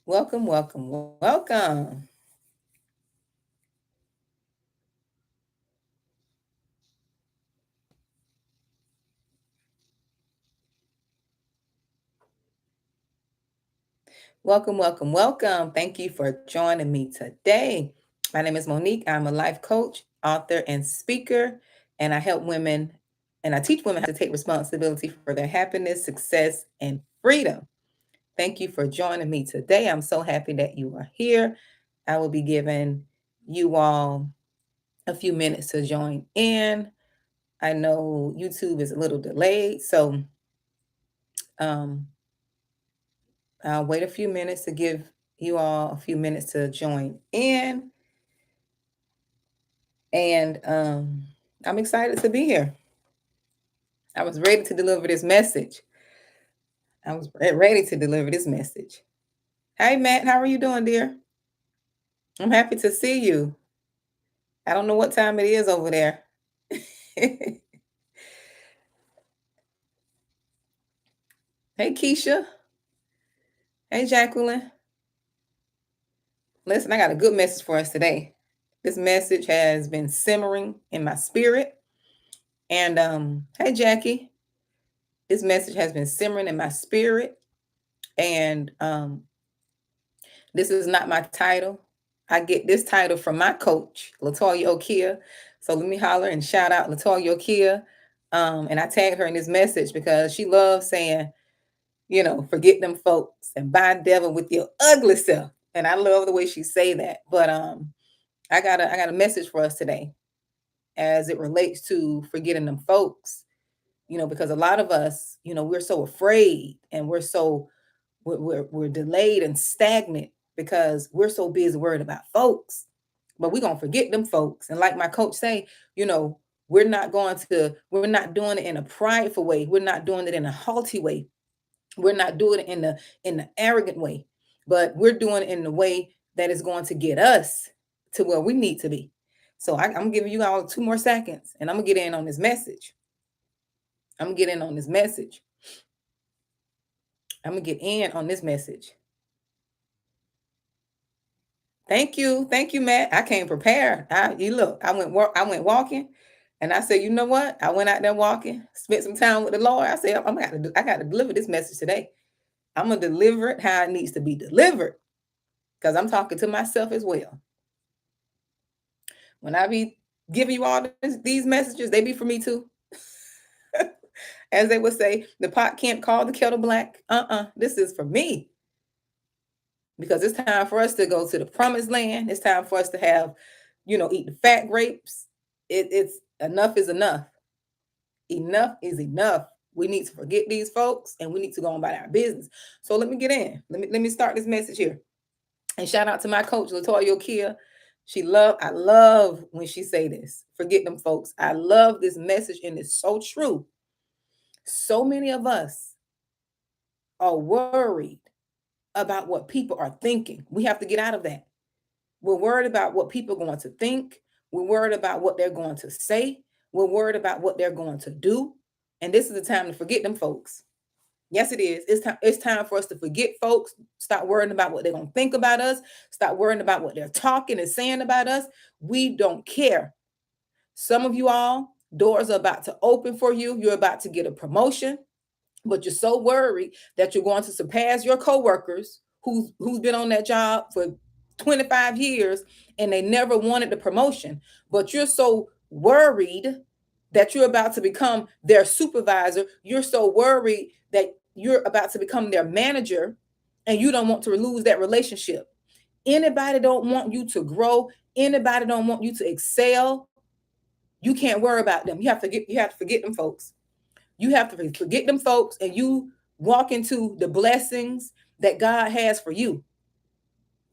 Welcome, welcome, welcome. Welcome, welcome, welcome. Thank you for joining me today. My name is Monique. I'm a life coach, author, and speaker, and I help women and I teach women how to take responsibility for their happiness, success, and freedom. Thank you for joining me today. I'm so happy that you are here. I will be giving you all a few minutes to join in. I know YouTube is a little delayed, so um, I'll wait a few minutes to give you all a few minutes to join in. And I'm excited to be here. I was ready to deliver this message. I was ready to deliver this message. Hey, Matt, how are you doing, dear? I'm happy to see you. I don't know what time it is over there. Hey, Keisha. Hey, Jacqueline. Listen, I got a good message for us today. This message has been simmering in my spirit. And hey, Jackie. This message has been simmering in my spirit. And this is not my title. I get this title from my coach, Latoya Okia. So let me holler and shout out Latoya Okia. And I tagged her in this message because she loves saying, forget them folks and buy devil with your ugly self. And I love the way she say that. But I got a message for us today as it relates to forgetting them folks. Because a lot of us, we're so afraid and we're delayed and stagnant because we're so busy worried about folks, but we're gonna forget them folks. And like my coach say, you know, we're not doing it in a prideful way. We're not doing it in a haughty way. We're not doing it in the arrogant way, but we're doing it in the way that is going to get us to where we need to be. So I'm giving you all 2 more seconds, and I'm gonna get in on this message. I'm gonna get in on this message. I'm gonna get in on this message. Thank you, Matt. I came prepared. You look. I went walking, and I said, you know what? I went out there walking, spent some time with the Lord. I said, I got to deliver this message today. I'm gonna deliver it how it needs to be delivered, because I'm talking to myself as well. When I be giving you all these messages, they be for me too. As they would say, the pot can't call the kettle black. This is for me, because it's time for us to go to the promised land. It's time for us to have, eat the fat grapes. It's enough is enough. Enough is enough. We need to forget these folks and we need to go on about our business. So let me get in. Let me start this message here. And shout out to my coach, Latoya Kia. I love when she say this. Forget them folks. I love this message and it's so true. So many of us are worried about what people are thinking. We have to get out of that. We're worried about what people are going to think. We're worried about what they're going to say. We're worried about what they're going to do. And this is the time to forget them folks. Yes, it is. It's time for us to forget folks. Stop worrying about what they're going to think about us. Stop worrying about what they're talking and saying about us. We don't care. Some of you all, doors are about to open for you. You're about to get a promotion, but you're so worried that you're going to surpass your coworkers who's been on that job for 25 years and they never wanted the promotion, but you're so worried that you're about to become their supervisor. You're so worried that you're about to become their manager and you don't want to lose that relationship. Anybody don't want you to grow. Anybody don't want you to excel. You can't worry about them. You have to forget them folks. You have to forget them folks and you walk into the blessings that God has for you.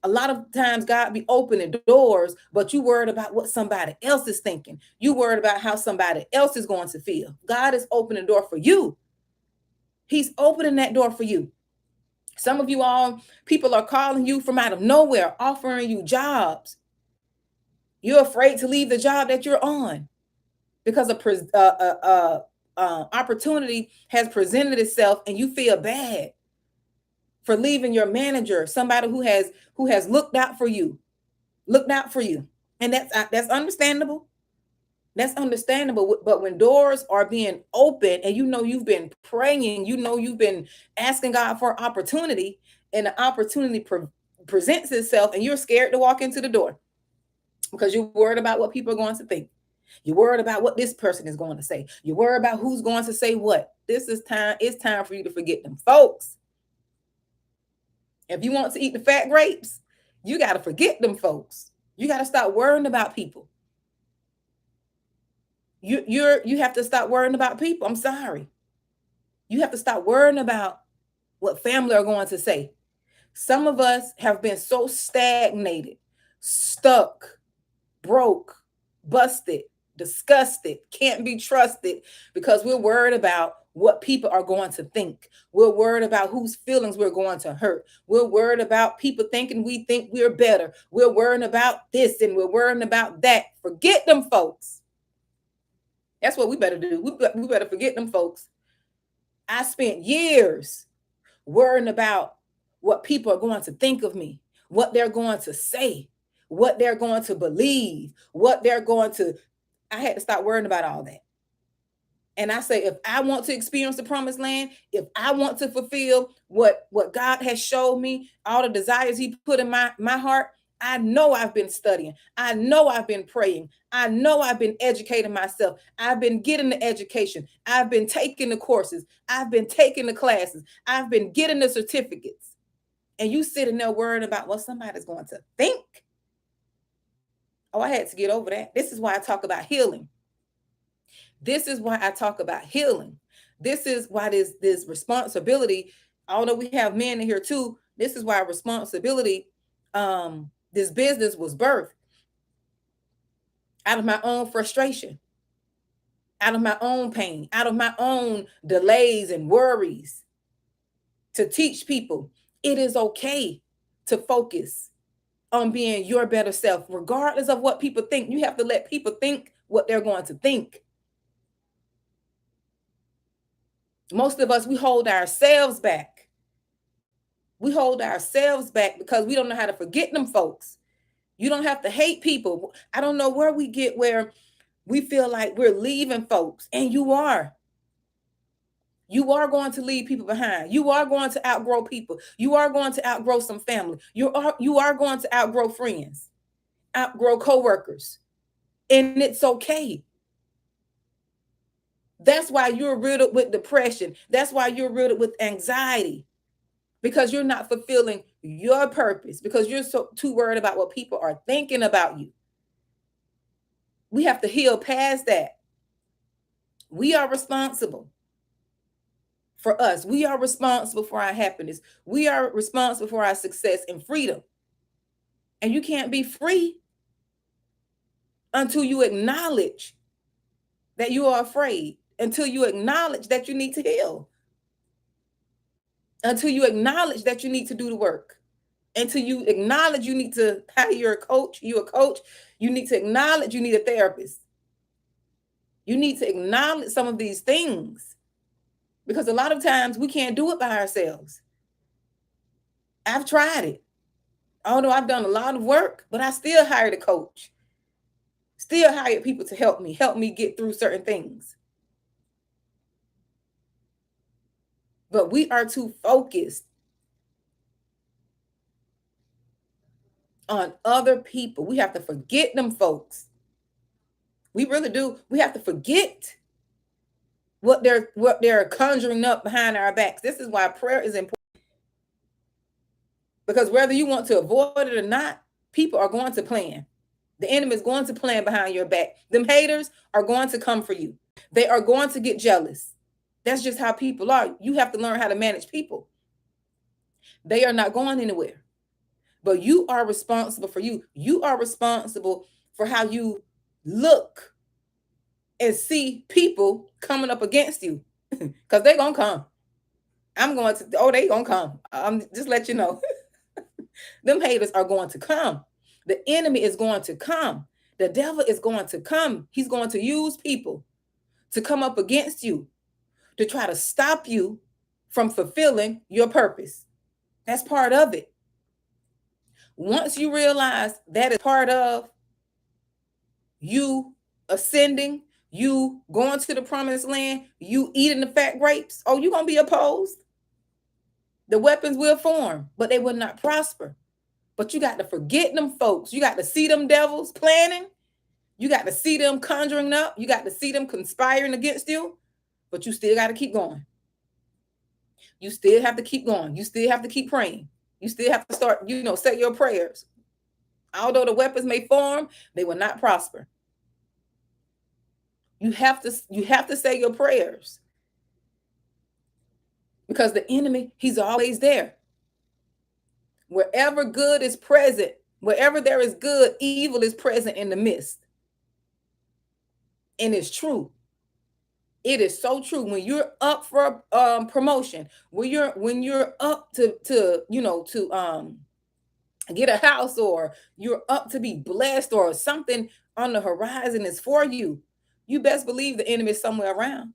A lot of times God be opening doors, but you worried about what somebody else is thinking. You worried about how somebody else is going to feel. God is opening the door for you. He's opening that door for you. Some of you all, people are calling you from out of nowhere, offering you jobs. You're afraid to leave the job that you're on because opportunity has presented itself and you feel bad for leaving your manager, somebody who has looked out for you. And that's understandable. That's understandable. But when doors are being opened and you know you've been praying, you know you've been asking God for opportunity, and the opportunity presents itself, and you're scared to walk into the door because you're worried about what people are going to think. You're worried about what this person is going to say. You're worried about who's going to say what. It's time for you to forget them folks. If you want to eat the fat grapes, you got to forget them folks. You got to stop worrying about people. You have to stop worrying about people. I'm sorry. You have to stop worrying about what family are going to say. Some of us have been so stagnated, stuck, broke, busted, disgusted, can't be trusted because we're worried about what people are going to think. We're worried about whose feelings we're going to hurt. We're worried about people thinking we think we're better. We're worrying about this and we're worrying about that. Forget them folks. That's what we better do. We better forget them folks. I spent years worrying about what people are going to think of me, what they're going to say, what they're going to believe, I had to stop worrying about all that. And I say, if I want to experience the promised land, if I want to fulfill what God has showed me, all the desires he put in my heart, I know I've been studying. I know I've been praying. I know I've been educating myself. I've been getting the education. I've been taking the courses. I've been taking the classes. I've been getting the certificates. And you sitting there worrying about what somebody's going to think. Oh, I had to get over that. This is why I talk about healing. This is why I talk about healing. This is why this responsibility, although we have men in here too, this is why responsibility, this business was birthed out of my own frustration, out of my own pain, out of my own delays and worries, to teach people it is okay to focus on being your better self, regardless of what people think. You have to let people think what they're going to think. Most of us, we hold ourselves back. We hold ourselves back because we don't know how to forget them folks. You don't have to hate people. I don't know where we get where we feel like we're leaving folks, and you are. You are going to leave people behind. You are going to outgrow people. You are going to outgrow some family. You are going to outgrow friends, outgrow coworkers, and it's okay. That's why you're riddled with depression. That's why you're riddled with anxiety, because you're not fulfilling your purpose, because you're so too worried about what people are thinking about you. We have to heal past that. We are responsible for us. We are responsible for our happiness. We are responsible for our success and freedom. And you can't be free until you acknowledge that you are afraid, until you acknowledge that you need to heal, until you acknowledge that you need to do the work, until you acknowledge you need to hire you're a coach, you need to acknowledge you need a therapist. You need to acknowledge some of these things, because a lot of times we can't do it by ourselves. I've tried it. Although I've done a lot of work, but I still hired a coach. Still hired people to help me get through certain things. But we are too focused on other people. We have to forget them folks. We really do. We have to forget what they're conjuring up behind our backs. This is why prayer is important. Because whether you want to avoid it or not, people are going to plan. The enemy is going to plan behind your back. Them haters are going to come for you. They are going to get jealous. That's just how people are. You have to learn how to manage people. They are not going anywhere. But you are responsible for you. You are responsible for how you look and see people coming up against you. Because they're going to come. They going to come. I'm just let you know. Them haters are going to come. The enemy is going to come. The devil is going to come. He's going to use people to come up against you, to try to stop you from fulfilling your purpose. That's part of it. Once you realize that is part of you ascending, you going to the promised land, you eating the fat grapes, oh, you're going to be opposed. The weapons will form, but they will not prosper. But you got to forget them folks. You got to see them devils planning. You got to see them conjuring up. You got to see them conspiring against you. But you still got to keep going. You still have to keep going. You still have to keep praying. You still have to start, set your prayers. Although the weapons may form, they will not prosper. You have to say your prayers. Because the enemy, he's always there. Wherever good is present, wherever there is good, evil is present in the midst. And it's true. It is so true. When you're up for promotion, when you're up to get a house, or you're up to be blessed, or something on the horizon is for you, you best believe the enemy is somewhere around.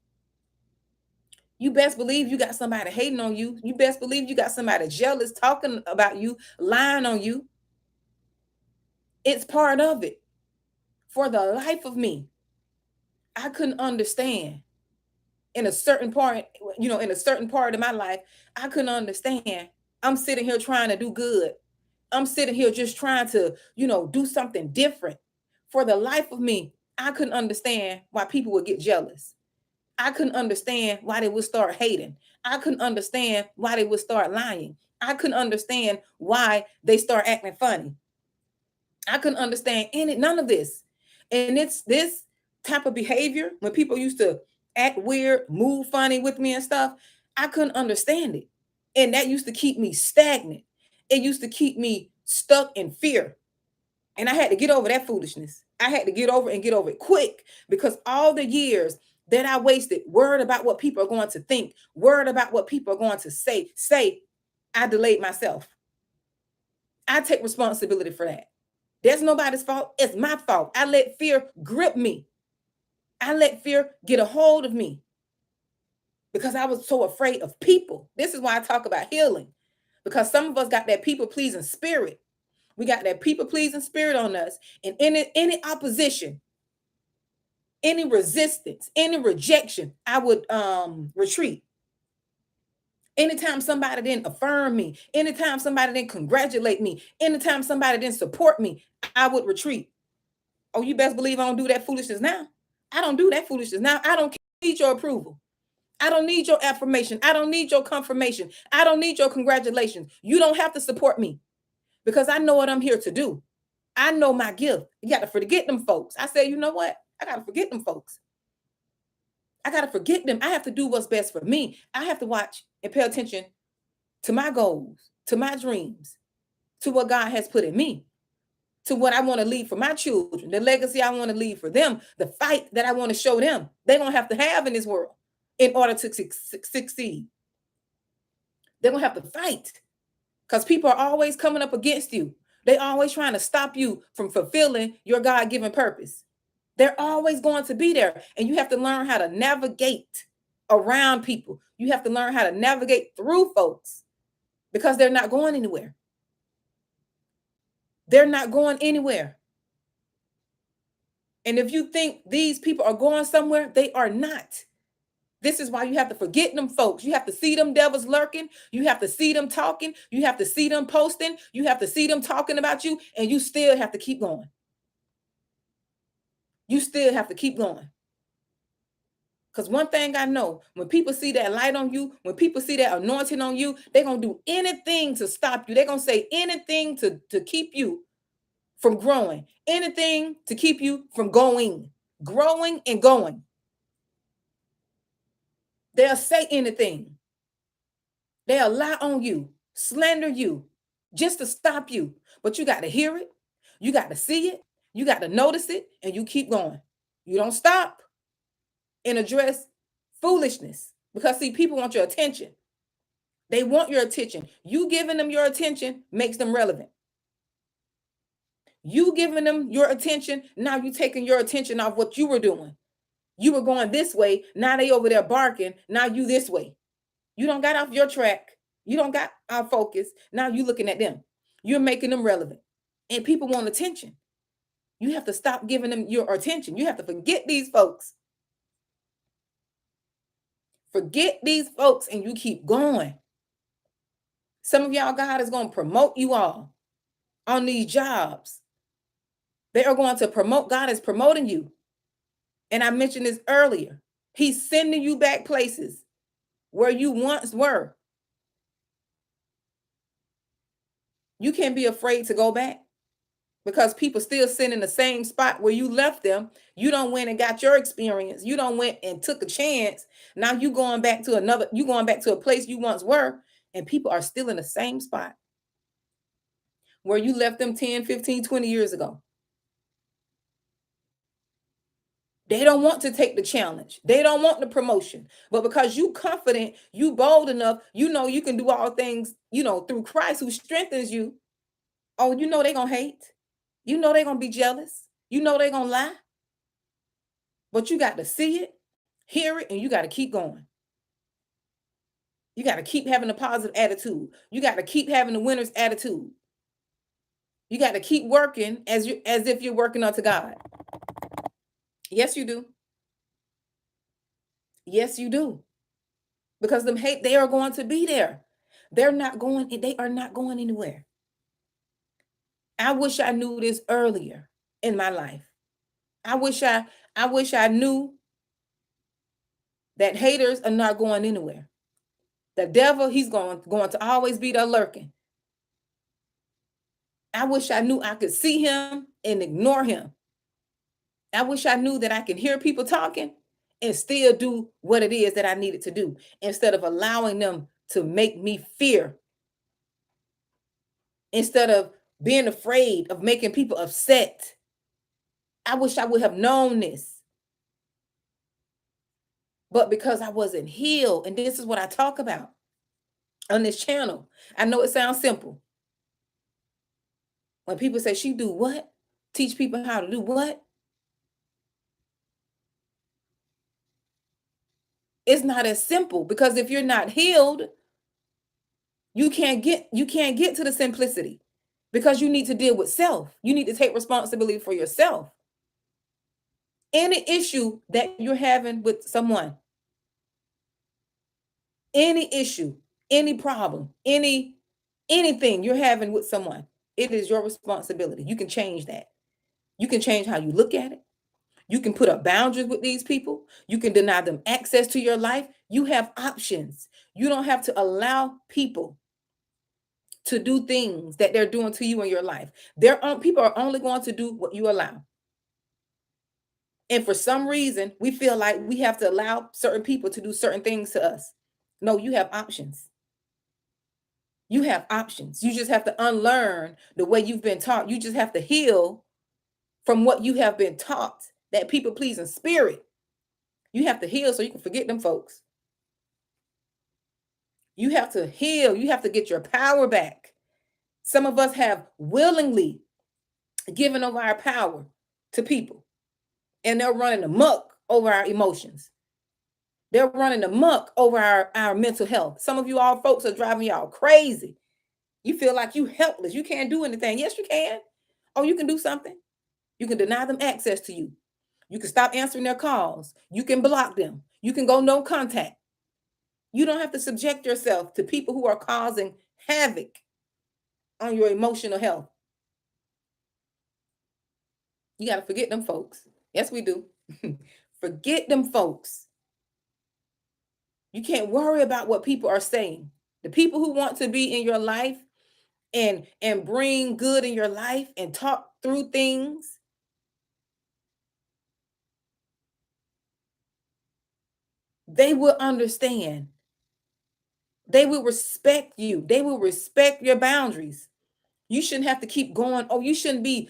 You best believe you got somebody hating on you. You best believe you got somebody jealous, talking about you, lying on you. It's part of it. For the life of me, I couldn't understand in a certain part of my life, I couldn't understand. I'm sitting here trying to do good. I'm sitting here just trying to, do something different. For the life of me, I couldn't understand why people would get jealous. I couldn't understand why they would start hating. I couldn't understand why they would start lying. I couldn't understand why they start acting funny. I couldn't understand none of this. And it's this type of behavior when people used to act weird, move funny with me and stuff. I couldn't understand it. And that used to keep me stagnant. It used to keep me stuck in fear. And I had to get over that foolishness. I had to get over it quick, because all the years that I wasted worried about what people are going to think, worried about what people are going to say, I delayed myself. I take responsibility for that. There's nobody's fault. It's my fault. I let fear grip me. I let fear get a hold of me because I was so afraid of people. This is why I talk about healing, because some of us got that people-pleasing spirit. We got that people-pleasing spirit on us. And any opposition, any resistance, any rejection, I would retreat. Anytime somebody didn't affirm me, anytime somebody didn't congratulate me, anytime somebody didn't support me, I would retreat. Oh, you best believe I don't do that foolishness now. I don't do that foolishness now. I don't need your approval. I don't need your affirmation. I don't need your confirmation. I don't need your congratulations. You don't have to support me, because I know what I'm here to do. I know my gift. You got to forget them folks. I say, you know what? I got to forget them folks. I got to forget them. I have to do what's best for me. I have to watch and pay attention to my goals, to my dreams, to what God has put in me, to what I want to leave for my children, the legacy I want to leave for them, the fight that I want to show them they're going to have in this world in order to succeed. They're going to have to fight, because people are always coming up against you. They're always trying to stop you from fulfilling your God-given purpose. They're always going to be there. And you have to learn how to navigate around people. You have to learn how to navigate through folks, because they're not going anywhere. They're not going anywhere. And if you think these people are going somewhere, they are not. This is why you have to forget them folks. You have to see them devils lurking. You have to see them talking. You have to see them posting. You have to see them talking about you. And you still have to keep going. You still have to keep going. Because one thing I know, when people see that light on you, when people see that anointing on you, they're going to do anything to stop you. They're going to say anything to keep you from growing, anything to keep you from growing and going. They'll say anything. They'll lie on you, slander you, just to stop you. But you got to hear it. You got to see it. You got to notice it, and you keep going. You don't stop and address foolishness, because see, people want your attention. They want your attention. You giving them your attention makes them relevant. You giving them your attention, now you taking your attention off what you were doing. You were going this way, now they over there barking, now you this way. You don't got off your track. You don't got our focus. Now you looking at them. You're making them relevant. And people want attention. You have to stop giving them your attention. You have to forget these folks. Forget these folks and you keep going. Some of y'all, God is going to promote you all on these jobs. They are going to promote. God is promoting you. And I mentioned this earlier. He's sending you back places where you once were. You can't be afraid to go back because people still sitting in the same spot where you left them. You don't went and got your experience. You don't went and took a chance. Now you going back to a place you once were, and people are still in the same spot where you left them 10, 15, 20 years ago. They don't want to take the challenge. They don't want the promotion. But because you confident, you bold enough, you know you can do all things, through Christ who strengthens you. Oh, they're going to hate. They're going to be jealous. They're going to lie. But you got to see it, hear it, and you got to keep going. You got to keep having a positive attitude. You got to keep having the winner's attitude. You got to keep working as if you're working unto God. Yes, you do. Yes, you do. Because they are going to be there. They are not going anywhere. I wish I knew this earlier in my life. I wish I knew that haters are not going anywhere. The devil, he's going to always be there lurking. I wish I knew I could see him and ignore him. I wish I knew that I could hear people talking and still do what it is that I needed to do instead of allowing them to make me fear. Instead of being afraid of making people upset. I wish I would have known this. But because I wasn't healed, and this is what I talk about on this channel. I know it sounds simple. When people say, she do what? Teach people how to do what? It's not as simple because if you're not healed, you can't get to the simplicity because you need to deal with self. You need to take responsibility for yourself. Any issue that you're having with someone, any issue, any problem, anything you're having with someone, it is your responsibility. You can change that. You can change how you look at it. You can put up boundaries with these people. You can deny them access to your life. You have options. You don't have to allow people to do things that they're doing to you in your life. People are only going to do what you allow. And for some reason, we feel like we have to allow certain people to do certain things to us. No, you have options. You have options. You just have to unlearn the way you've been taught. You just have to heal from what you have been taught, that people pleasing spirit. You have to heal so you can forget them folks. You have to heal. You have to get your power back. Some of us have willingly given over our power to people, and they're running amok over our emotions. They're running amok over our mental health. Some of you all folks are driving y'all crazy. You feel like you helpless. You can't do anything. Yes, you can. Oh, you can do something. You can deny them access to you. You can stop answering their calls. You can block them. You can go no contact. You don't have to subject yourself to people who are causing havoc on your emotional health. You got to forget them folks. Yes, we do. Forget them folks. You can't worry about what people are saying. The people who want to be in your life and bring good in your life and talk through things, they will understand. They will respect you. They will respect your boundaries. You shouldn't have to keep going. Oh, you shouldn't be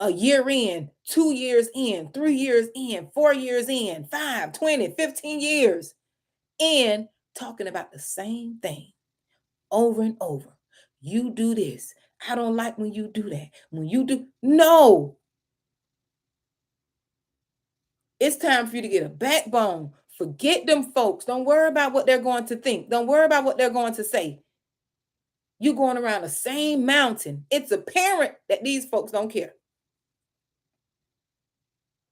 a year in, 2 years in, 3 years in, 4 years in, 5, 20, 15 years in talking about the same thing over and over. You do this. I don't like when you do that. When you do, no. It's time for you to get a backbone. Forget them folks. Don't worry about what they're going to think. Don't worry about what they're going to say. You going around the same mountain. It's apparent that these folks don't care.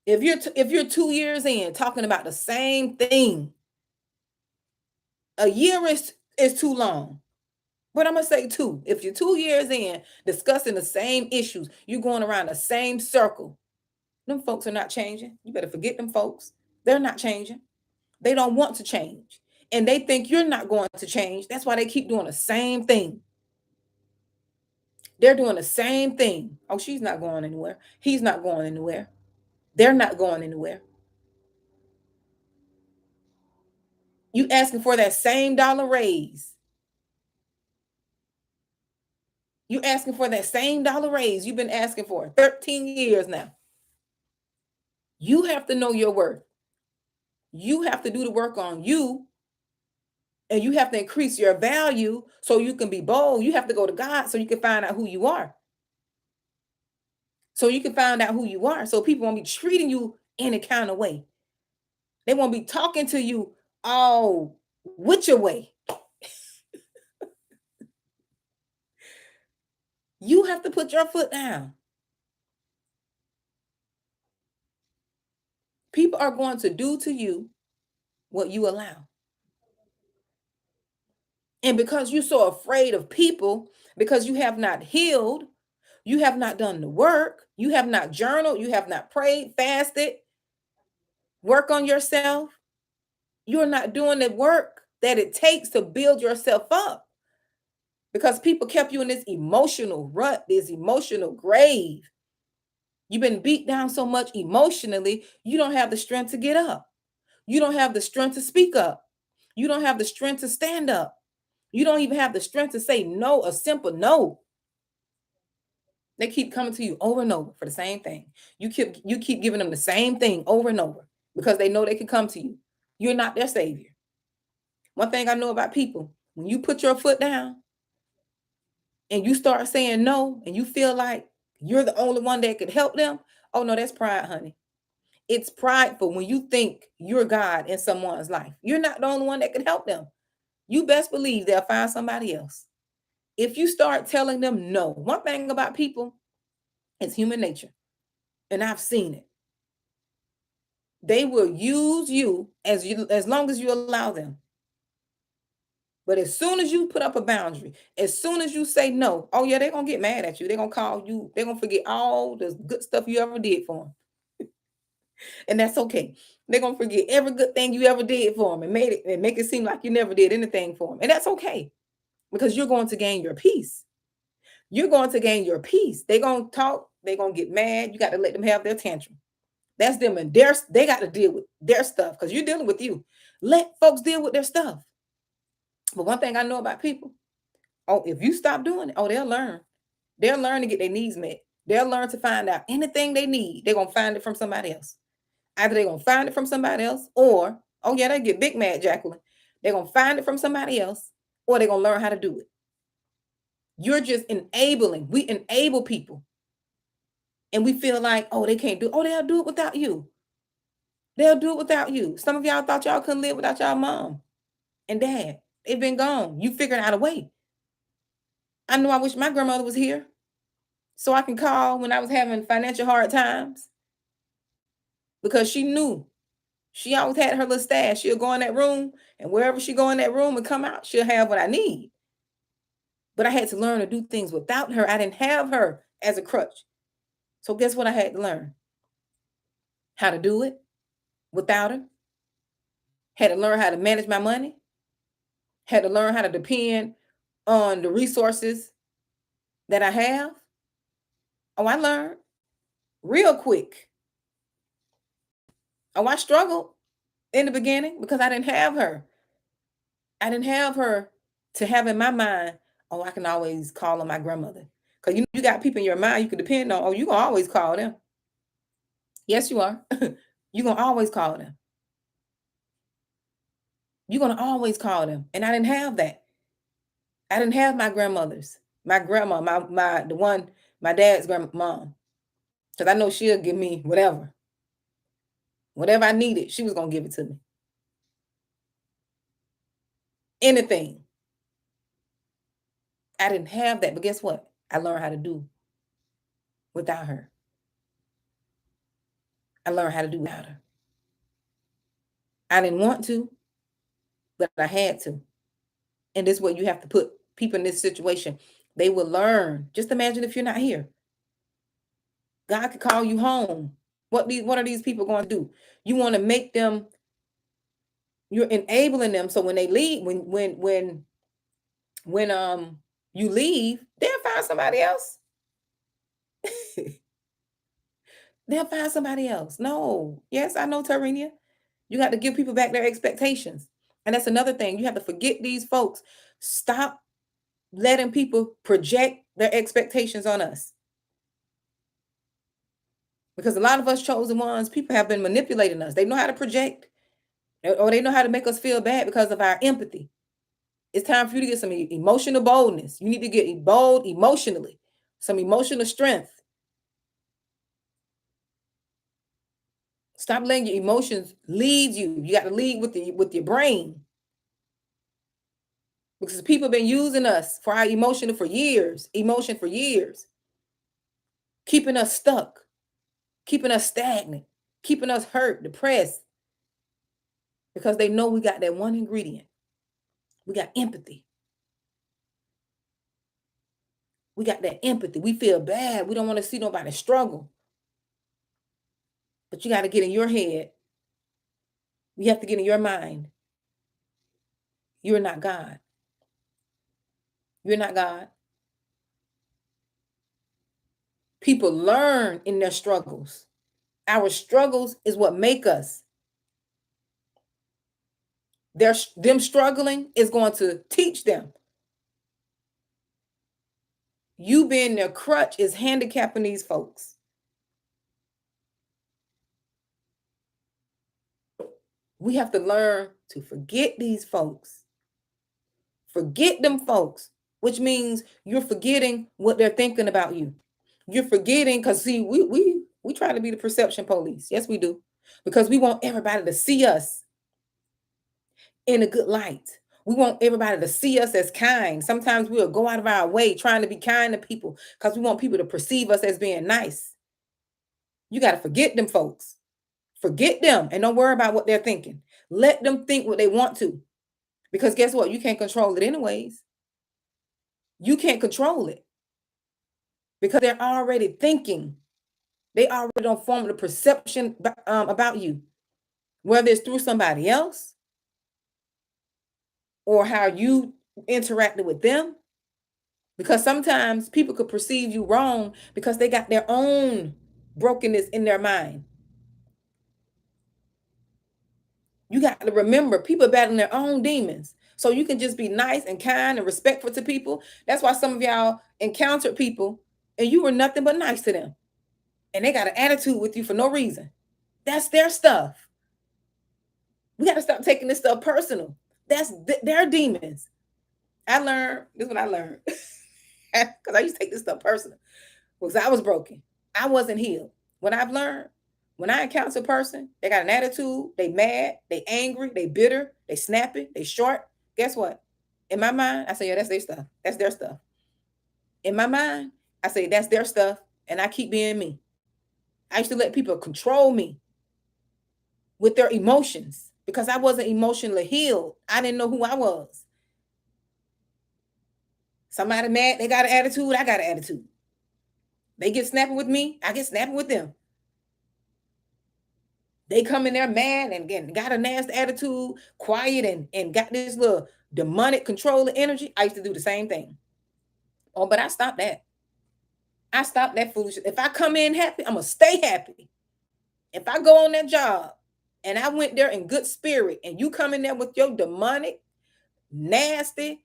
If you're 2 years in talking about the same thing, a year is too long. But I'm gonna say two. If you're 2 years in discussing the same issues, you're going around the same circle. Them folks are not changing. You better forget them folks. They're not changing. They don't want to change. And they think you're not going to change. That's why they keep doing the same thing. They're doing the same thing. Oh, she's not going anywhere. He's not going anywhere. They're not going anywhere. You asking for that same dollar raise. You asking for that same dollar raise you've been asking for 13 years now. You have to know your worth. You have to do the work on you, and you have to increase your value so you can be bold. You have to go to God so you can find out who you are. So you can find out who you are. So people won't be treating you any kind of way. They won't be talking to you all which your way. You have to put your foot down. People are going to do to you what you allow. And because you're so afraid of people, because you have not healed, you have not done the work, you have not journaled, you have not prayed, fasted, work on yourself, you're not doing the work that it takes to build yourself up. Because people kept you in this emotional rut, this emotional grave. You've been beat down so much emotionally, you don't have the strength to get up. You don't have the strength to speak up. You don't have the strength to stand up. You don't even have the strength to say no, a simple no. They keep coming to you over and over for the same thing. You keep giving them the same thing over and over because they know they can come to you. You're not their savior. One thing I know about people, when you put your foot down and you start saying no and you feel like you're the only one that could help them, oh no, that's pride, honey. It's prideful when you think you're God in someone's life. You're not the only one that can help them. You best believe they'll find somebody else. If you start telling them no, one thing about people is human nature, and I've seen it. They will use you as long as you allow them. But as soon as you put up a boundary, as soon as you say no, oh yeah, they're gonna get mad at you. They're gonna call you, they're gonna forget all the good stuff you ever did for them. And that's okay. They're gonna forget every good thing you ever did for them and make it seem like you never did anything for them. And that's okay because you're going to gain your peace. You're going to gain your peace. They're gonna talk, they're gonna get mad. You got to let them have their tantrum. That's them and they got to deal with their stuff because you're dealing with you. Let folks deal with their stuff. But one thing I know about people, oh, if you stop doing it, oh, they'll learn. They'll learn to get their needs met. They'll learn to find out anything they need. They're gonna find it from somebody else. Either they're gonna find it from somebody else, or oh yeah, they get big mad, Jacqueline. They're gonna find it from somebody else, or they're gonna learn how to do it. You're just enabling. We enable people. And we feel like, oh, they can't do, oh, they'll do it without you. They'll do it without you. Some of y'all thought y'all couldn't live without y'all mom and dad. They've been gone. You figured out a way. I know I wish my grandmother was here so I can call when I was having financial hard times because she knew. She always had her little stash. She'll go in that room, and wherever she go in that room and come out, she'll have what I need. But I had to learn to do things without her. I didn't have her as a crutch. So guess what I had to learn? How to do it without her. Had to learn how to manage my money. Had to learn how to depend on the resources that I have. Oh, I learned real quick. Oh, I struggled in the beginning because I didn't have her. I didn't have her to have in my mind, oh, I can always call on my grandmother. Because you got people in your mind you can depend on. Oh, you can always call them. Yes, you are. You're going to always call them. You're going to always call them. And I didn't have that. I didn't have my grandmothers. My grandma, my dad's grandma. Because I know she'll give me whatever. Whatever I needed, she was going to give it to me. Anything. I didn't have that, but guess what? I learned how to do without her. I learned how to do without her. I didn't want to, but I had to. And this is what you have to put people in this situation. They will learn. Just imagine if you're not here. God could call you home. What are these people going to do? You want to make them, you're enabling them so when they leave, when you leave, they'll find somebody else. They'll find somebody else. No. Yes, I know, Tarinia. You got to give people back their expectations. And that's another thing. You have to forget these folks. Stop letting people project their expectations on us. Because a lot of us chosen ones, people have been manipulating us. They know how to project, or they know how to make us feel bad because of our empathy. It's time for you to get some emotional boldness. You need to get bold emotionally, some emotional strength. Stop letting your emotions lead you. You got to lead with your brain. Because people have been using us for our emotion for years, keeping us stuck, keeping us stagnant, keeping us hurt, depressed, because they know we got that one ingredient. We got empathy. We got that empathy. We feel bad. We don't want to see nobody struggle. But you got to get in your head. You have to get in your mind. You're not God. You're not God. People learn in their struggles. Our struggles is what make us. Them struggling is going to teach them. You being their crutch is handicapping these folks. We have to learn to forget these folks. Forget them folks, which means you're forgetting what they're thinking about you. You're forgetting, because see, we try to be the perception police. Yes, we do. Because we want everybody to see us in a good light. We want everybody to see us as kind. Sometimes we'll go out of our way trying to be kind to people because we want people to perceive us as being nice. You got to forget them folks. Forget them and don't worry about what they're thinking. Let them think what they want to. Because guess what? You can't control it anyways. You can't control it because they're already thinking. They already don't form the perception about you, whether it's through somebody else or how you interacted with them. Because sometimes people could perceive you wrong because they got their own brokenness in their mind. You got to remember, people battling their own demons. So you can just be nice and kind and respectful to people. That's why some of y'all encountered people and you were nothing but nice to them. And they got an attitude with you for no reason. That's their stuff. We got to stop taking this stuff personal. That's their demons. I learned, this is what I learned. Because I used to take this stuff personal. Because I was broken. I wasn't healed. What I've learned, when I encounter a person, they got an attitude, they mad, they angry, they bitter, they snappy, they short. Guess what? In my mind, I say, yeah, that's their stuff. That's their stuff. In my mind, I say, that's their stuff. And I keep being me. I used to let people control me with their emotions because I wasn't emotionally healed. I didn't know who I was. Somebody mad, they got an attitude, I got an attitude. They get snapping with me, I get snapping with them. They come in there mad and again got a nasty attitude, quiet and got this little demonic controlling energy. I used to do the same thing. Oh, but I stopped that. I stopped that foolishness. If I come in happy, I'm gonna stay happy. If I go on that job and I went there in good spirit and you come in there with your demonic, nasty,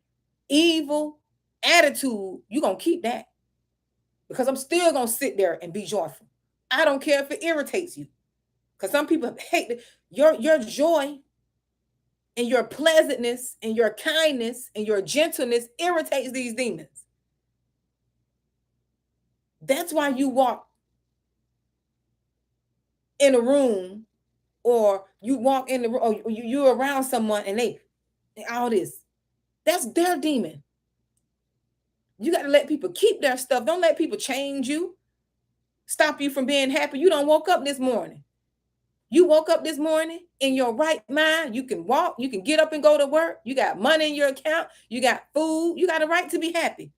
evil attitude, you're gonna keep that. Because I'm still gonna sit there and be joyful. I don't care if it irritates you. Because some people hate your joy and your pleasantness and your kindness and your gentleness irritates these demons. That's why you walk in a room or you walk in the room or you're around someone and they all this. That's their demon. You got to let people keep their stuff. Don't let people change you, stop you from being happy. You don't woke up this morning. You woke up this morning in your right mind. You can walk, you can get up and go to work. You got money in your account. You got food. You got a right to be happy.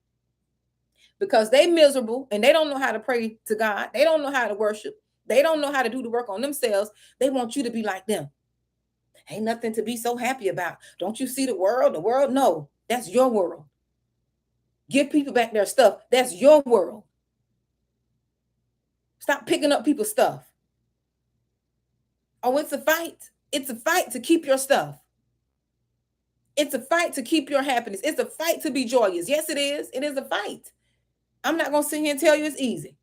Because they miserable and they don't know how to pray to God. They don't know how to worship. They don't know how to do the work on themselves. They want you to be like them. Ain't nothing to be so happy about. Don't you see the world? The world? No, that's your world. Give people back their stuff. That's your world. Stop picking up people's stuff. Oh, it's a fight. It's a fight to keep your stuff. It's a fight to keep your happiness. It's a fight to be joyous. Yes, it is. It is a fight. I'm not going to sit here and tell you it's easy.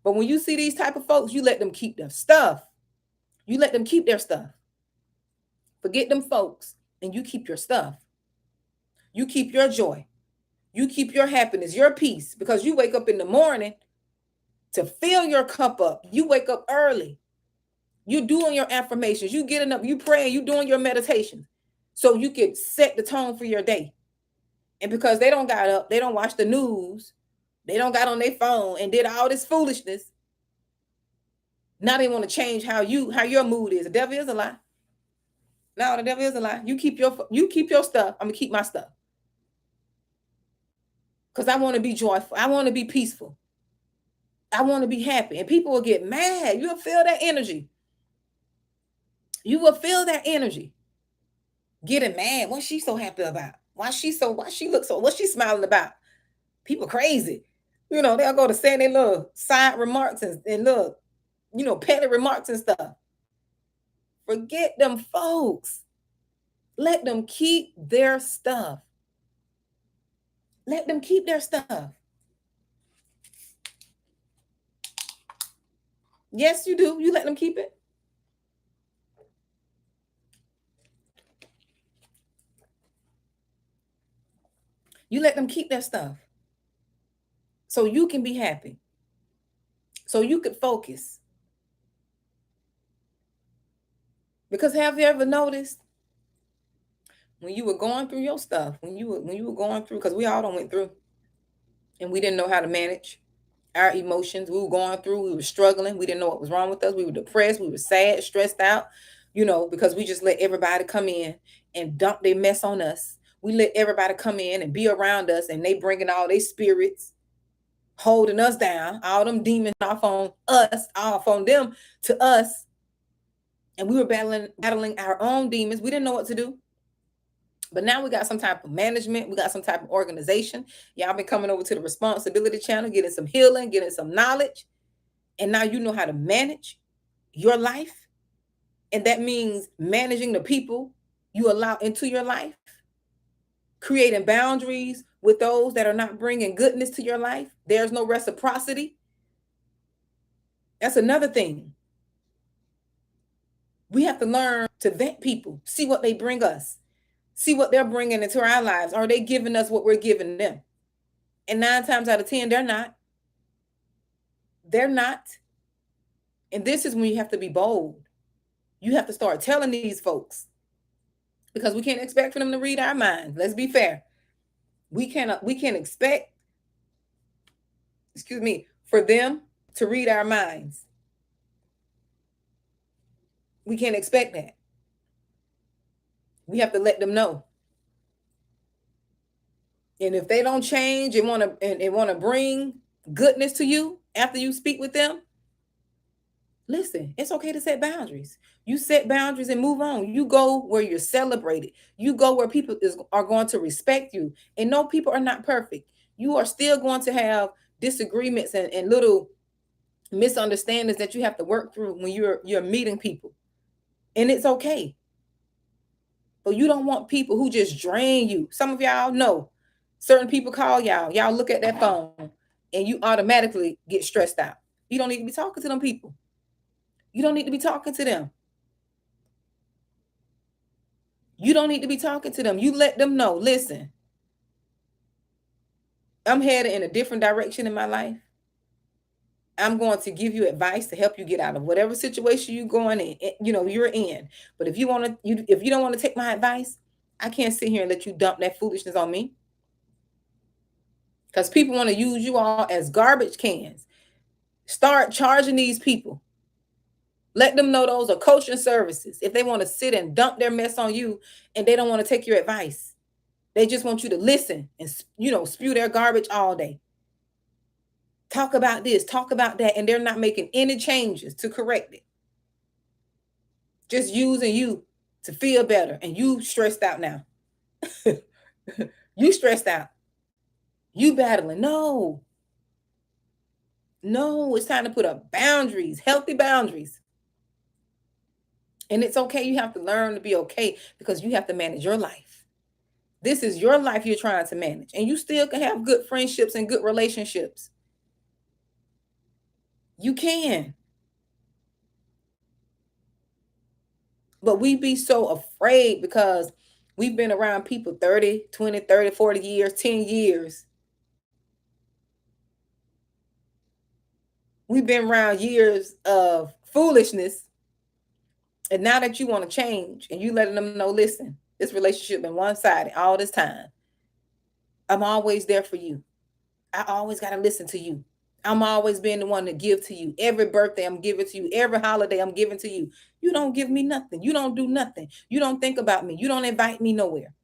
But when you see these type of folks, you let them keep their stuff. You let them keep their stuff. Forget them folks and you keep your stuff. You keep your joy. You keep your happiness, your peace, because you wake up in the morning to fill your cup up. You wake up early. You doing your affirmations. You getting up, you praying, you doing your meditation so you can set the tone for your day. And because they don't got up, they don't watch the news, they don't got on their phone and did all this foolishness. Now they want to change how your mood is. The devil is a lie. No, the devil is a lie. You keep your stuff. I'm gonna keep my stuff. Because I want to be joyful. I want to be peaceful. I want to be happy. And people will get mad. You'll feel that energy. You will feel that energy. Getting mad. What's she so happy about? What's she smiling about? People crazy. They'll go to saying their little side remarks and little, petty remarks and stuff. Forget them folks. Let them keep their stuff. Let them keep their stuff. Yes, you do. You let them keep it. You let them keep their stuff. So you can be happy. So you could focus. Because have you ever noticed when you were going through your stuff, when you were going through, because we all done went through and we didn't know how to manage our emotions. We were going through, we were struggling. We didn't know what was wrong with us. We were depressed. We were sad, stressed out, because we just let everybody come in and dump their mess on us. We let everybody come in and be around us and they bringing all their spirits, holding us down, all them demons off on us, off on them to us. And we were battling our own demons. We didn't know what to do. But now we got some type of management. We got some type of organization. Y'all been coming over to the responsibility channel, getting some healing, getting some knowledge. And now you know how to manage your life. And that means managing the people you allow into your life, creating boundaries with those that are not bringing goodness to your life. There's no reciprocity. That's another thing. We have to learn to vet people, see what they bring us, see what they're bringing into our lives. Are they giving us what we're giving them? And 9 times out of 10, they're not. They're not. And this is when you have to be bold. You have to start telling these folks, because we can't expect for them to read our minds. Let's be fair. We can't expect, for them to read our minds. We can't expect that. We have to let them know. And if they don't change and want to bring goodness to you after you speak with them, listen, it's okay to set boundaries. You set boundaries and move on. You go where you're celebrated. You go where people are going to respect you. And no, people are not perfect. You are still going to have disagreements and little misunderstandings that you have to work through when you're meeting people. And it's okay. But you don't want people who just drain you. Some of y'all know certain people call y'all look at that phone and you automatically get stressed out. You don't need to be talking to them people. You don't need to be talking to them. You don't need to be talking to them. You let them know, listen, I'm headed in a different direction in my life. I'm going to give you advice to help you get out of whatever situation you're going in, you're in. But if you don't want to take my advice, I can't sit here and let you dump that foolishness on me. because people want to use you all as garbage cans. Start charging these people. Let them know those are coaching services. If they want to sit and dump their mess on you and they don't want to take your advice, they just want you to listen and, spew their garbage all day. Talk about this, talk about that, and they're not making any changes to correct it. Just using you to feel better, and you stressed out now. You stressed out. You battling. No, it's time to put up boundaries, healthy boundaries. And it's okay. You have to learn to be okay because you have to manage your life. This is your life you're trying to manage, and you still can have good friendships and good relationships. You can. But we be so afraid because we've been around people 30, 20, 30, 40 years, 10 years. We've been around years of foolishness. And now that you want to change and you letting them know, listen, this relationship been one-sided all this time. I'm always there for you. I always got to listen to you. I'm always being the one to give to you. Every birthday I'm giving to you. Every holiday I'm giving to you. You don't give me nothing. You don't do nothing. You don't think about me. You don't invite me nowhere.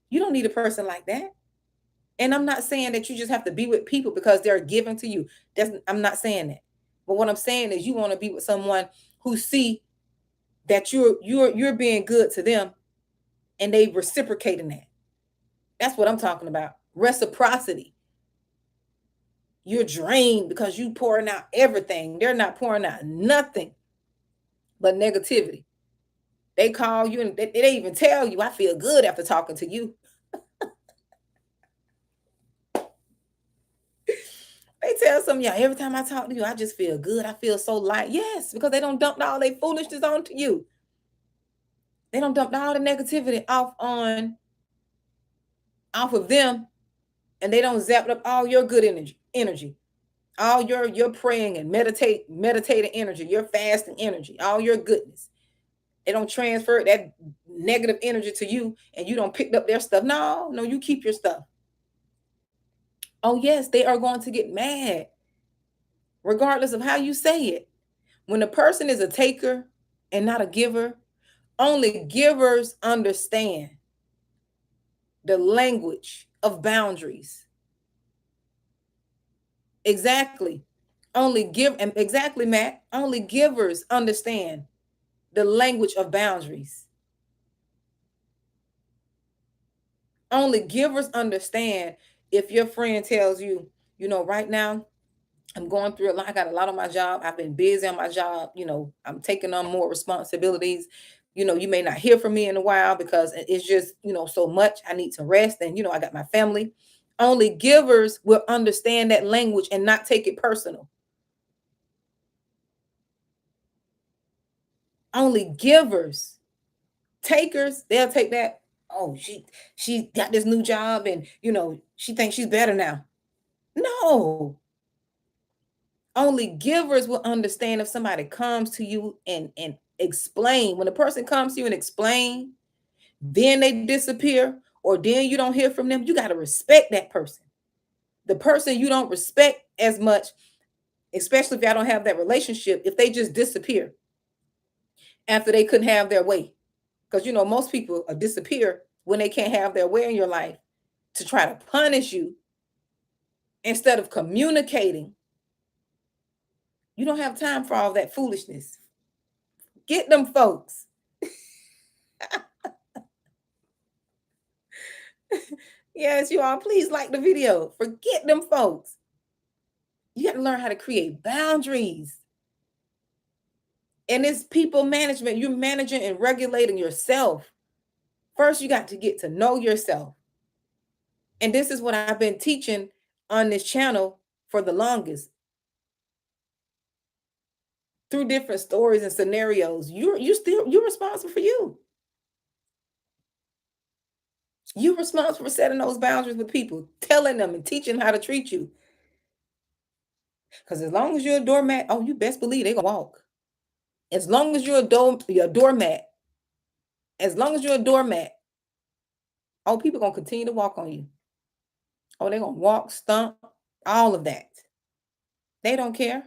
You don't need a person like that. And I'm not saying that you just have to be with people because they're giving to you. I'm not saying that. But what I'm saying is you want to be with someone who see that you're being good to them and they reciprocating that. That's what I'm talking about. Reciprocity. You're drained because you pouring out everything. They're not pouring out nothing but negativity. They call you and they even tell you, I feel good after talking to you. They tell some y'all, every time I talk to you, I just feel good. I feel so light. Yes, because they don't dump all their foolishness onto you. They don't dump all the negativity off of them, and they don't zap up all your good energy. All your praying and meditating energy, your fasting energy, all your goodness. They don't transfer that negative energy to you and you don't pick up their stuff. No, you keep your stuff. Oh, yes, they are going to get mad, regardless of how you say it. When a person is a taker and not a giver, only givers understand the language of boundaries. Exactly. Exactly, Matt. Only givers understand the language of boundaries. Only givers understand if your friend tells you, right now, I'm going through a lot. I got a lot on my job. I've been busy on my job. I'm taking on more responsibilities. You may not hear from me in a while because it's just, so much. I need to rest. And, I got my family. Only givers will understand that language and not take it personal. Only givers. Takers, they'll take that. Oh, she got this new job and, she thinks she's better now. No. Only givers will understand if somebody comes to you and explain. When a person comes to you and explain, then they disappear, or then you don't hear from them, you got to respect that person. The person you don't respect as much, especially if y'all don't have that relationship, if they just disappear after they couldn't have their way. Because most people disappear when they can't have their way in your life to try to punish you instead of communicating. You don't have time for all that foolishness. Get them folks. Yes, you all, please like the video. Forget them folks. You got to learn how to create boundaries. And it's people management. You're managing and regulating yourself. First, you got to get to know yourself. And this is what I've been teaching on this channel for the longest. Through different stories and scenarios, you're responsible for you. You're responsible for setting those boundaries with people, telling them and teaching how to treat you. Because as long as you're a doormat, oh, you best believe they're gonna walk. As long as you're a doormat, as long as you're a doormat, oh, people gonna continue to walk on you. Oh, they're going to walk, stomp, all of that. They don't care.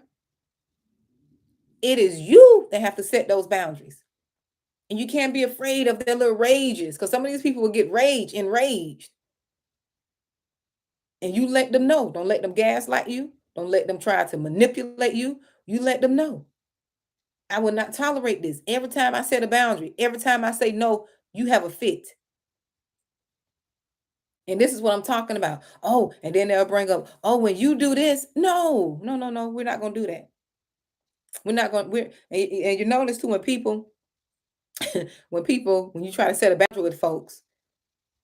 It is you that have to set those boundaries. And you can't be afraid of their little rages because some of these people will get enraged. And you let them know. Don't let them gaslight you. Don't let them try to manipulate you. You let them know. I will not tolerate this. Every time I set a boundary, every time I say no, you have a fit. And this is what I'm talking about. Oh, and then they'll bring up, oh, when you do this, no, no, no, no, we're not going to do that. We're not going. And you notice too when you try to set a boundary with folks,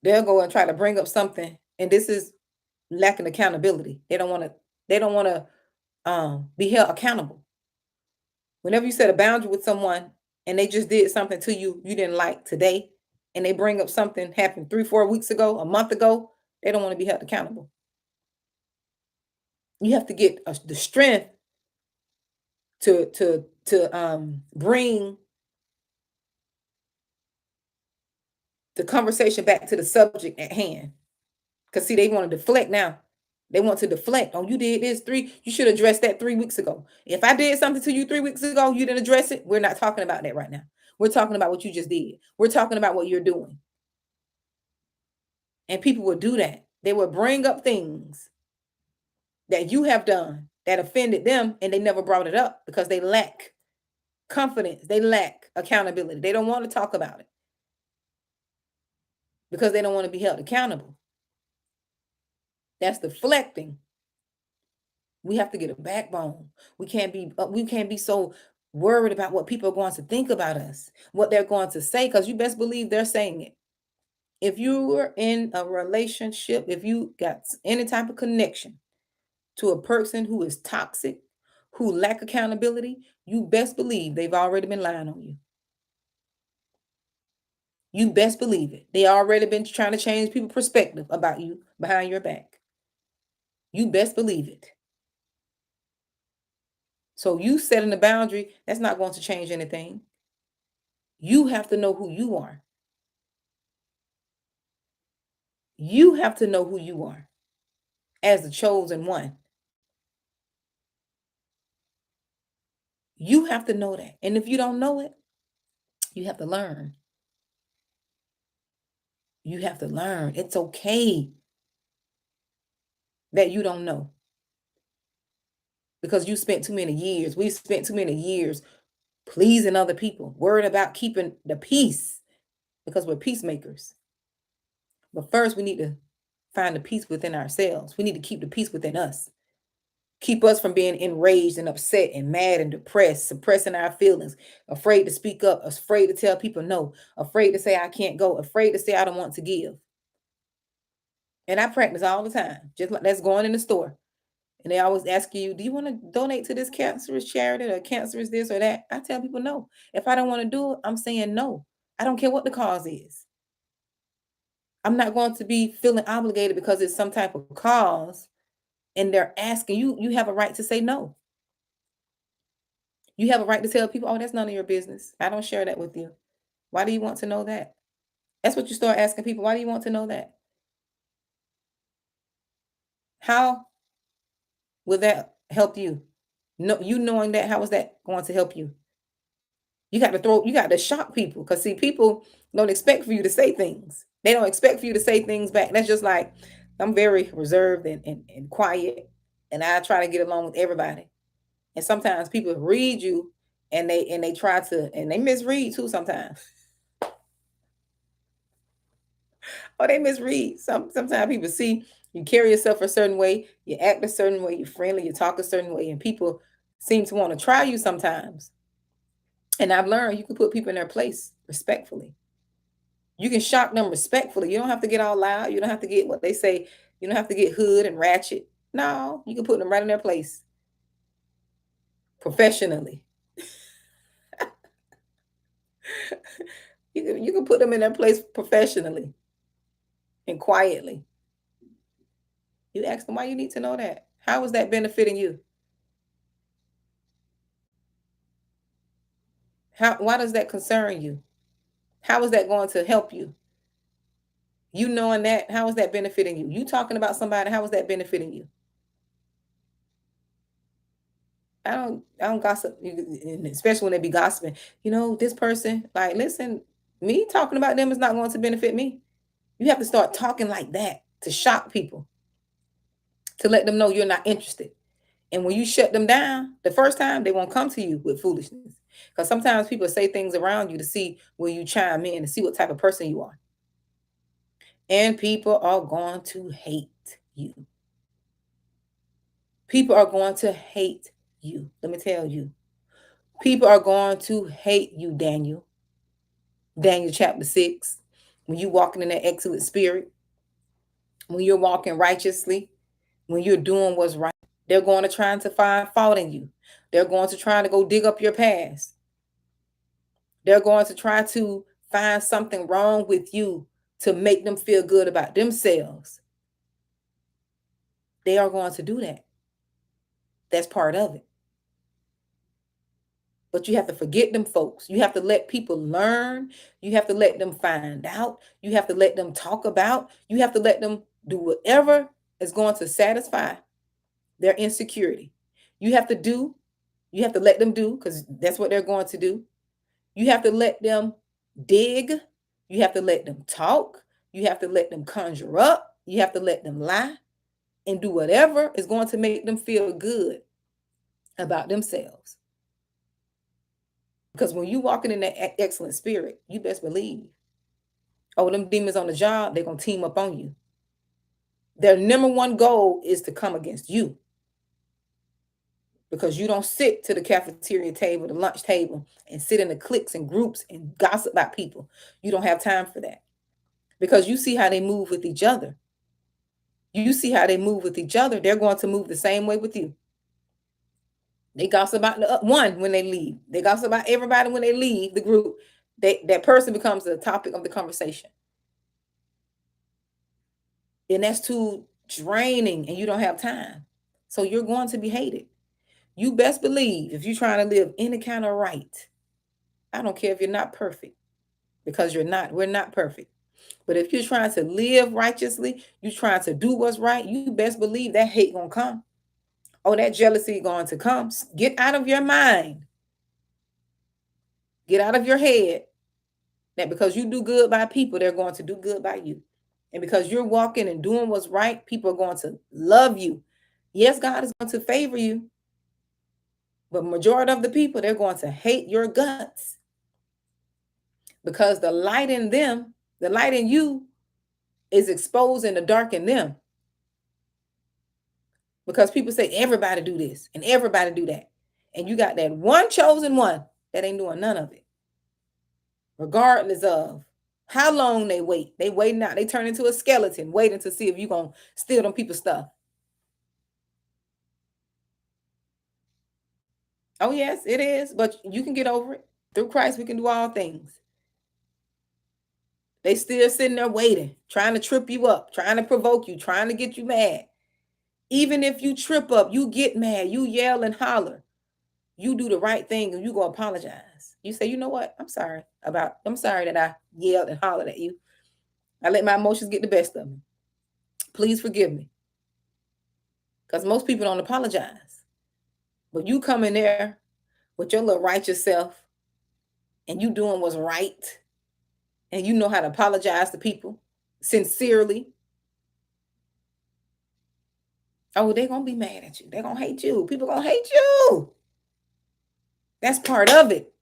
they'll go and try to bring up something, and this is lacking accountability. They don't want to. They don't want to be held accountable. Whenever you set a boundary with someone and they just did something to you you didn't like today, and they bring up something happened 3-4 weeks ago, a month ago, they don't want to be held accountable. You have to get the strength to bring the conversation back to the subject at hand. Because see, they want to deflect now. They want to deflect. Oh, you did this you should address that 3 weeks ago. If I did something to you 3 weeks ago, you didn't address it. We're not talking about that right now. We're talking about what you just did. We're talking about what you're doing. And people will do that. They will bring up things that you have done that offended them, and they never brought it up because they lack confidence. They lack accountability. They don't want to talk about it because they don't want to be held accountable. That's deflecting. We have to get a backbone. We can't be so worried about what people are going to think about us, what they're going to say, because you best believe they're saying it. If you are in a relationship, if you got any type of connection to a person who is toxic, who lack accountability, you best believe they've already been lying on you. You best believe it. They already been trying to change people's perspective about you behind your back. You best believe it. So you setting a boundary, that's not going to change anything. You have to know who you are. You have to know who you are as the chosen one. You have to know that. And if you don't know it, you have to learn. You have to learn. It's okay that you don't know. Because you spent too many years. We spent too many years pleasing other people, worried about keeping the peace because we're peacemakers. But first, we need to find the peace within ourselves. We need to keep the peace within us. Keep us from being enraged and upset and mad and depressed, suppressing our feelings, afraid to speak up, afraid to tell people no, afraid to say I can't go, afraid to say I don't want to give. And I practice all the time, just like that's going in the store. And they always ask you, do you want to donate to this cancerous charity or cancerous this or that? I tell people no. If I don't want to do it, I'm saying no. I don't care what the cause is. I'm not going to be feeling obligated because it's some type of cause and they're asking you, you have a right to say no. You have a right to tell people, oh, that's none of your business. I don't share that with you. Why do you want to know that? That's what you start asking people. Why do you want to know that? How will that help you? No, you knowing that, how is that going to help you? You got to shock people because see, people don't expect for you to say things. They don't expect for you to say things back. That's just like I'm very reserved and quiet, and I try to get along with everybody. And sometimes people read you and they try to and they misread too sometimes. Or they misread. Sometimes people see you carry yourself a certain way, you act a certain way, you're friendly, you talk a certain way, and people seem to want to try you sometimes. And I've learned you can put people in their place respectfully. You can shock them respectfully. You don't have to get all loud. You don't have to get what they say. You don't have to get hood and ratchet. No, you can put them right in their place professionally. You can put them in their place professionally and quietly. You ask them why you need to know that. How is that benefiting you? Why does that concern you? How is that going to help you? You knowing that, how is that benefiting you? You talking about somebody, how is that benefiting you? I don't gossip, especially when they be gossiping. This person, like, listen, me talking about them is not going to benefit me. You have to start talking like that to shock people, to let them know you're not interested. And when you shut them down the first time, they won't come to you with foolishness. Because sometimes people say things around you to see where you chime in, to see what type of person you are. And people are going to hate you. People are going to hate you. Let me tell you. People are going to hate you, Daniel. Daniel chapter 6. When you're walking in that excellent spirit, when you're walking righteously, when you're doing what's right, they're going to try to find fault in you. They're going to try to go dig up your past. They're going to try to find something wrong with you to make them feel good about themselves. They are going to do that. That's part of it. But you have to forget them folks. You have to let people learn. You have to let them find out. You have to let them talk about. You have to let them do whatever is going to satisfy their insecurity. You have to let them do, because that's what they're going to do. You have to let them dig. You have to let them talk. You have to let them conjure up. You have to let them lie and do whatever is going to make them feel good about themselves. Because when you walking in that excellent spirit, you best believe, oh, them demons on the job, they're going to team up on you. Their number one goal is to come against you. Because you don't sit to the cafeteria table, the lunch table, and sit in the cliques and groups and gossip about people. You don't have time for that. Because you see how they move with each other. You see how they move with each other. They're going to move the same way with you. They gossip about the one when they leave. They gossip about everybody when they leave the group. That person becomes the topic of the conversation. And that's too draining, and you don't have time. So you're going to be hated. You best believe if you're trying to live any kind of right, I don't care if you're not perfect, because you're not. We're not perfect. But if you're trying to live righteously, you're trying to do what's right, you best believe that hate gonna come. Oh, that jealousy going to come. Get out of your mind. Get out of your head that because you do good by people, they're going to do good by you. And because you're walking and doing what's right, people are going to love you. Yes, God is going to favor you. But majority of the people, they're going to hate your guts. Because the light in them, the light in you is exposing the dark in them. Because people say everybody do this and everybody do that. And you got that one chosen one that ain't doing none of it. Regardless of how long they wait. They waiting out. They turn into a skeleton waiting to see if you're going to steal them people's stuff. Oh, yes, it is. But you can get over it. Through Christ, we can do all things. They still sitting there waiting, trying to trip you up, trying to provoke you, trying to get you mad. Even if you trip up, you get mad, you yell and holler, you do the right thing and you go apologize. You say, you know what? I'm sorry that I yelled and hollered at you. I let my emotions get the best of me. Please forgive me. Because most people don't apologize. But you come in there with your little righteous self and you doing what's right. And you know how to apologize to people sincerely. Oh, they're going to be mad at you. They're going to hate you. People going to hate you. That's part of it.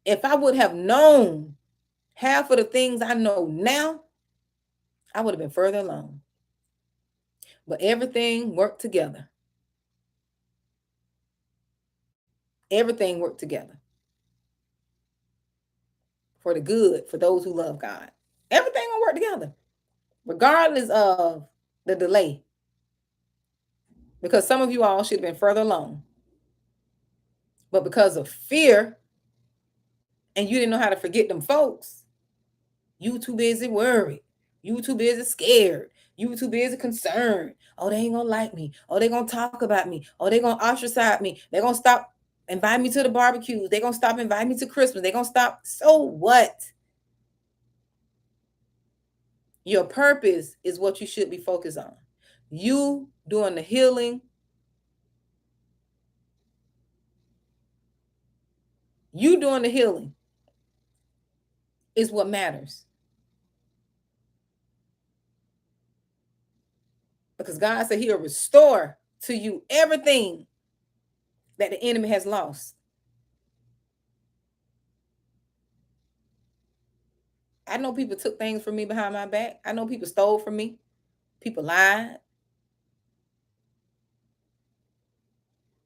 If I would have known half of the things I know now, I would have been further along. But everything worked together. Everything worked together for the good, for those who love God. Everything will work together, regardless of the delay. Because some of you all should have been further along. But because of fear, and you didn't know how to forget them folks, you too busy worried. You too busy scared. You too busy concerned. Oh, they ain't gonna like me. Oh, they gonna talk about me. Oh, they gonna ostracize me. They're gonna stop inviting me to the barbecues. They're gonna stop inviting me to Christmas. They're gonna stop. So what? Your purpose is what you should be focused on. You doing the healing. You doing the healing is what matters. Because God said he'll restore to you everything that the enemy has lost. I know people took things from me behind my back. I know people stole from me. People lied.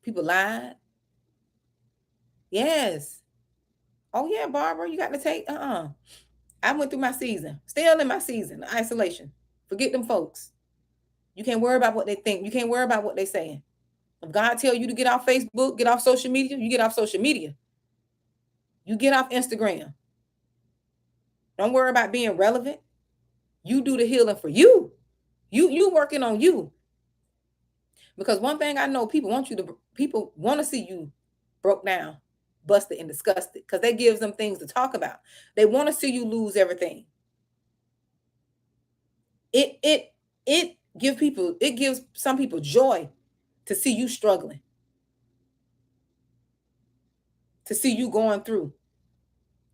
People lied. Yes. Oh yeah, Barbara, you got to take. I went through my season. Still in my season. Isolation. Forget them folks. You can't worry about what they think. You can't worry about what they're saying. If God tell you to get off Facebook, get off social media, you get off social media. You get off Instagram. Don't worry about being relevant. You do the healing for you. You working on you. Because one thing I know, people want to see you broke down, busted, and disgusted. Because that gives them things to talk about. They want to see you lose everything. It gives some people joy to see you struggling, to see you going through.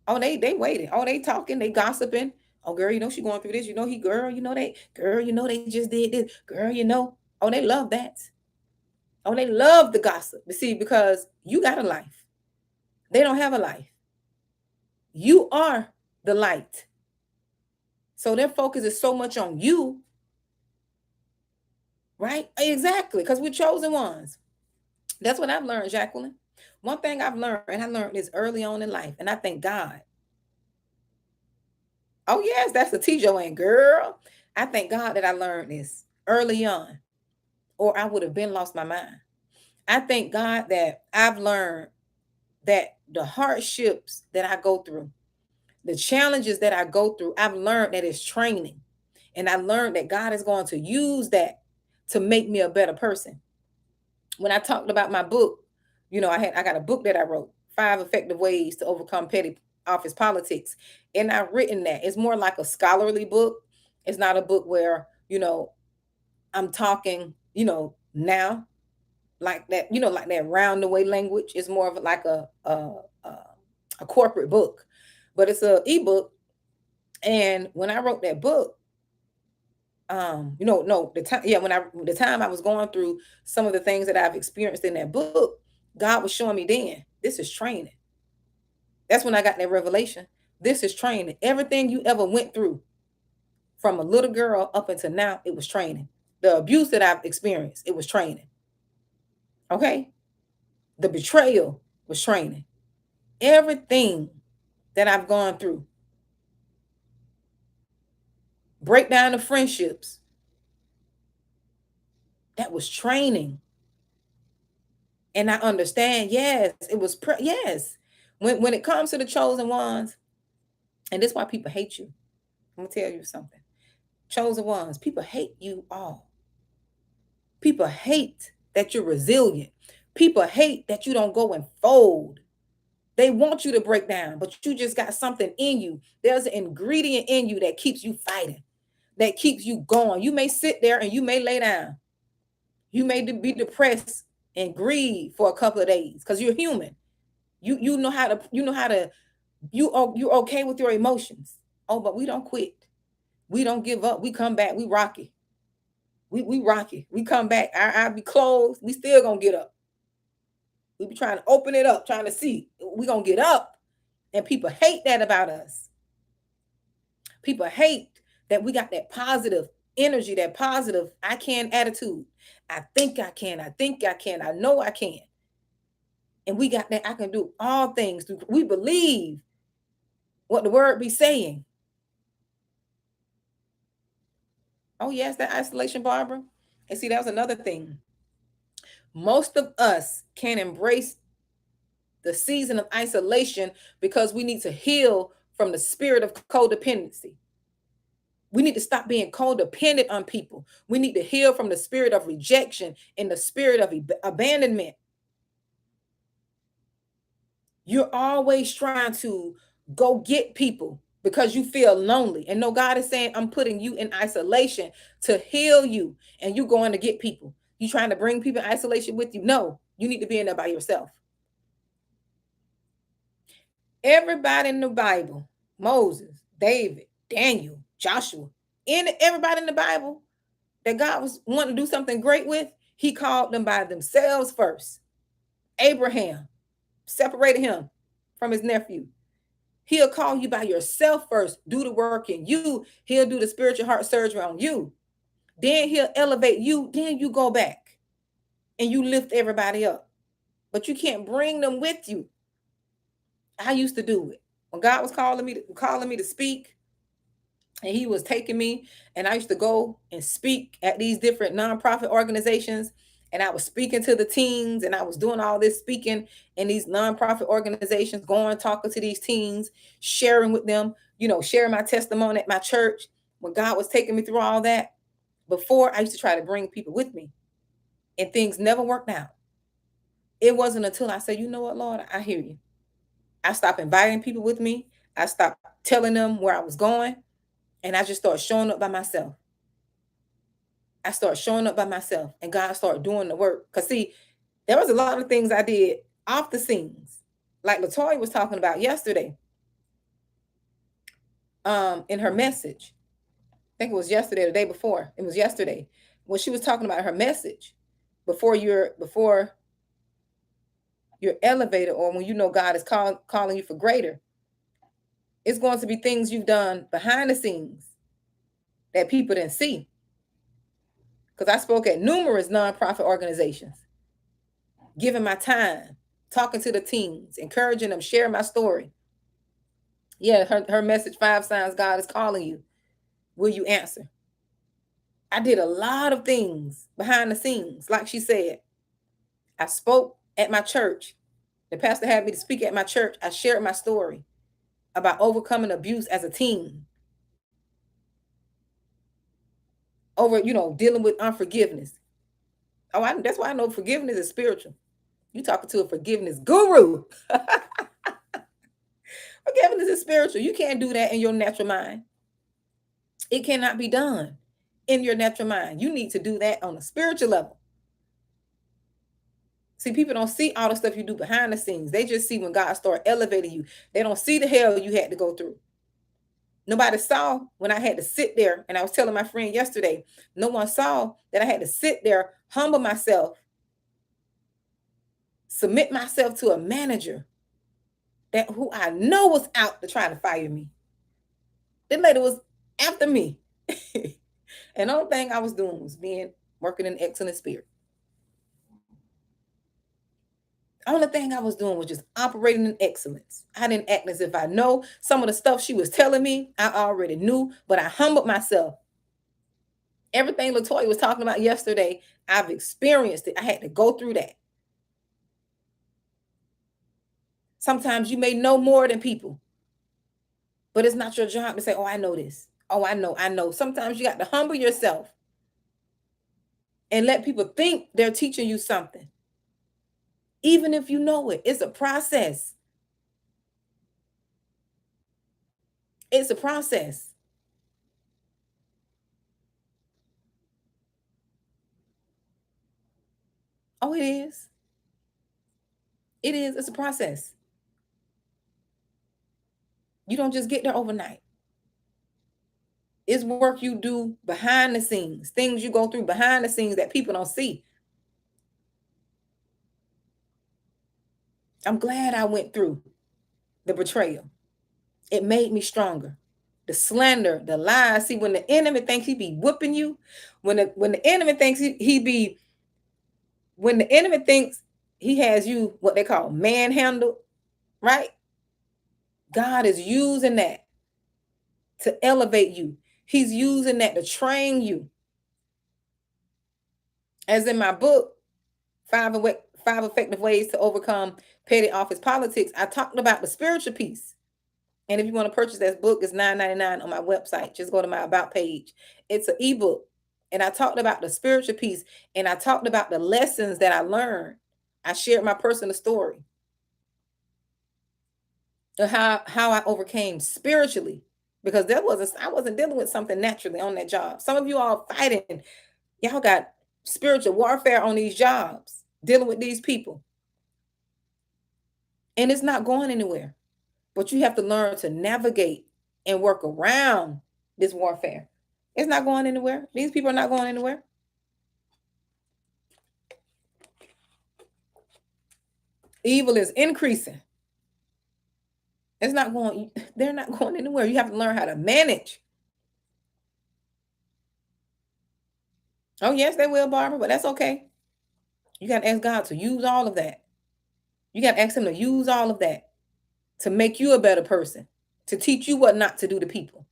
Oh, they waiting. Oh, they talking, they gossiping. Oh, girl, you know she going through this. You know he, girl, you know they just did this. Girl, you know. Oh, they love that. Oh, they love the gossip. You see, because you got a life. They don't have a life. You are the light. So their focus is so much on you. Right? Exactly. Because we're chosen ones. That's what I've learned, Jacqueline. One thing I've learned, and I learned this early on in life, and I thank God. Oh, yes, that's a T. Joanne, girl. I thank God that I learned this early on, or I would have been lost my mind. I thank God that I've learned that the hardships that I go through, the challenges that I go through, I've learned that it's training. And I learned that God is going to use that to make me a better person. When I talked about my book, I got a book that I wrote, 5 Effective Ways to Overcome Petty Office Politics. And I've written that. It's more like a scholarly book. It's not a book where, I'm talking, now like that, like that round the way language. It's more of like a corporate book, but it's a ebook. And when I wrote that book, no, the time, yeah, the time I was going through some of the things that I've experienced in that book, God was showing me then, this is training. That's when I got that revelation. This is training. Everything you ever went through from a little girl up until now, it was training. The abuse that I've experienced, it was training. Okay? The betrayal was training. Everything that I've gone through, breakdown of friendships, that was training. And I understand, yes, it was, yes. When it comes to the chosen ones, and this is why people hate you. I'm going to tell you something. Chosen ones, people hate you all. People hate that you're resilient. People hate that you don't go and fold. They want you to break down, but you just got something in you. There's an ingredient in you that keeps you fighting, that keeps you going. You may sit there and you may lay down. You may be depressed and grieve for a couple of days because you're human. You're okay with your emotions. Oh, but we don't quit. We don't give up. We come back. We rocky. We rocky. We come back. Our eye be closed. We still gonna get up. We be trying to open it up, trying to see. We gonna get up. And people hate that about us. People hate that we got that positive energy, that positive I can attitude. I think I can. I think I can. I know I can. And we got that I can do all things. We believe what the word be saying. Oh, yes, that isolation, Barbara. And see, that was another thing. Most of us can't embrace the season of isolation because we need to heal from the spirit of codependency. We need to stop being codependent on people. We need to heal from the spirit of rejection and the spirit of abandonment. You're always trying to go get people because you feel lonely. And no, God is saying, I'm putting you in isolation to heal you. And you going to get people. You trying to bring people in isolation with you. No, you need to be in there by yourself. Everybody in the Bible, Moses, David, Daniel, Joshua, everybody in the Bible that God was wanting to do something great with, he called them by themselves first. Abraham separated him from his nephew. He'll call you by yourself first, do the work in you. He'll do the spiritual heart surgery on you. Then he'll elevate you. Then you go back and you lift everybody up. But you can't bring them with you. I used to do it. When God was calling me to speak, and he was taking me, and I used to go and speak at these different nonprofit organizations, and I was speaking to the teens, and I was doing all this speaking in these nonprofit organizations, going, talking to these teens, sharing with them, sharing my testimony at my church. When God was taking me through all that, before I used to try to bring people with me, and things never worked out. It wasn't until I said, you know what, Lord, I hear you. I stopped inviting people with me. I stopped telling them where I was going. And I just started showing up by myself. I started showing up by myself, and God started doing the work. Because see, there was a lot of things I did off the scenes. Like LaToya was talking about yesterday. In her message. I think it was yesterday or the day before. It was yesterday. When she was talking about her message. Before you're elevated, or when you know God is calling you for greater. It's going to be things you've done behind the scenes that people didn't see. Because I spoke at numerous nonprofit organizations, giving my time, talking to the teens, encouraging them, sharing my story. Yeah, her message, 5 signs God is calling you. Will you answer? I did a lot of things behind the scenes. Like she said, I spoke at my church. The pastor had me to speak at my church. I shared my story about overcoming abuse as a teen. Over, dealing with unforgiveness. That's why I know forgiveness is spiritual. You talking to a forgiveness guru. Forgiveness is spiritual. You can't do that in your natural mind. It cannot be done in your natural mind. You need to do that on a spiritual level. See, people don't see all the stuff you do behind the scenes. They just see when God started elevating you. They don't see the hell you had to go through. Nobody saw when I had to sit there, and I was telling my friend yesterday, no one saw that I had to sit there, humble myself, submit myself to a manager who I know was out to try to fire me. That lady was after me. And the only thing I was doing was working in excellent spirit. The only thing I was doing was just operating in excellence. I didn't act as if I know some of the stuff she was telling me. I already knew, but I humbled myself. Everything LaToya was talking about yesterday, I've experienced it. I had to go through that. Sometimes you may know more than people, but it's not your job to say, oh, I know this. Oh, I know. Sometimes you got to humble yourself and let people think they're teaching you something. Even if you know it, it's a process. It's a process. Oh, it is. It is. It's a process. You don't just get there overnight. It's work you do behind the scenes, things you go through behind the scenes that people don't see. I'm glad I went through the betrayal. It made me stronger. The slander, the lies. See, when the enemy thinks he be whooping you, when the enemy thinks when the enemy thinks he has you what they call manhandled, right? God is using that to elevate you. He's using that to train you. As in my book, Five Effective Ways to Overcome Petty Office Politics, I talked about the spiritual piece. And if you want to purchase that book, it's $9.99 on my website. Just go to my About page. It's an ebook. And I talked about the spiritual piece, and I talked about the lessons that I learned. I shared my personal story of how I overcame spiritually because I wasn't dealing with something naturally on that job. Some of you all fighting, y'all got spiritual warfare on these jobs, dealing with these people, and it's not going anywhere. But you have to learn to navigate and work around this warfare. It's not going anywhere. These people are not going anywhere. Evil is increasing. It's not going, they're not going anywhere. You have to learn how to manage. Oh, yes, they will, Barbara, but that's okay. You got to ask God to use all of that. You got to ask him to use all of that to make you a better person, to teach you what not to do to people.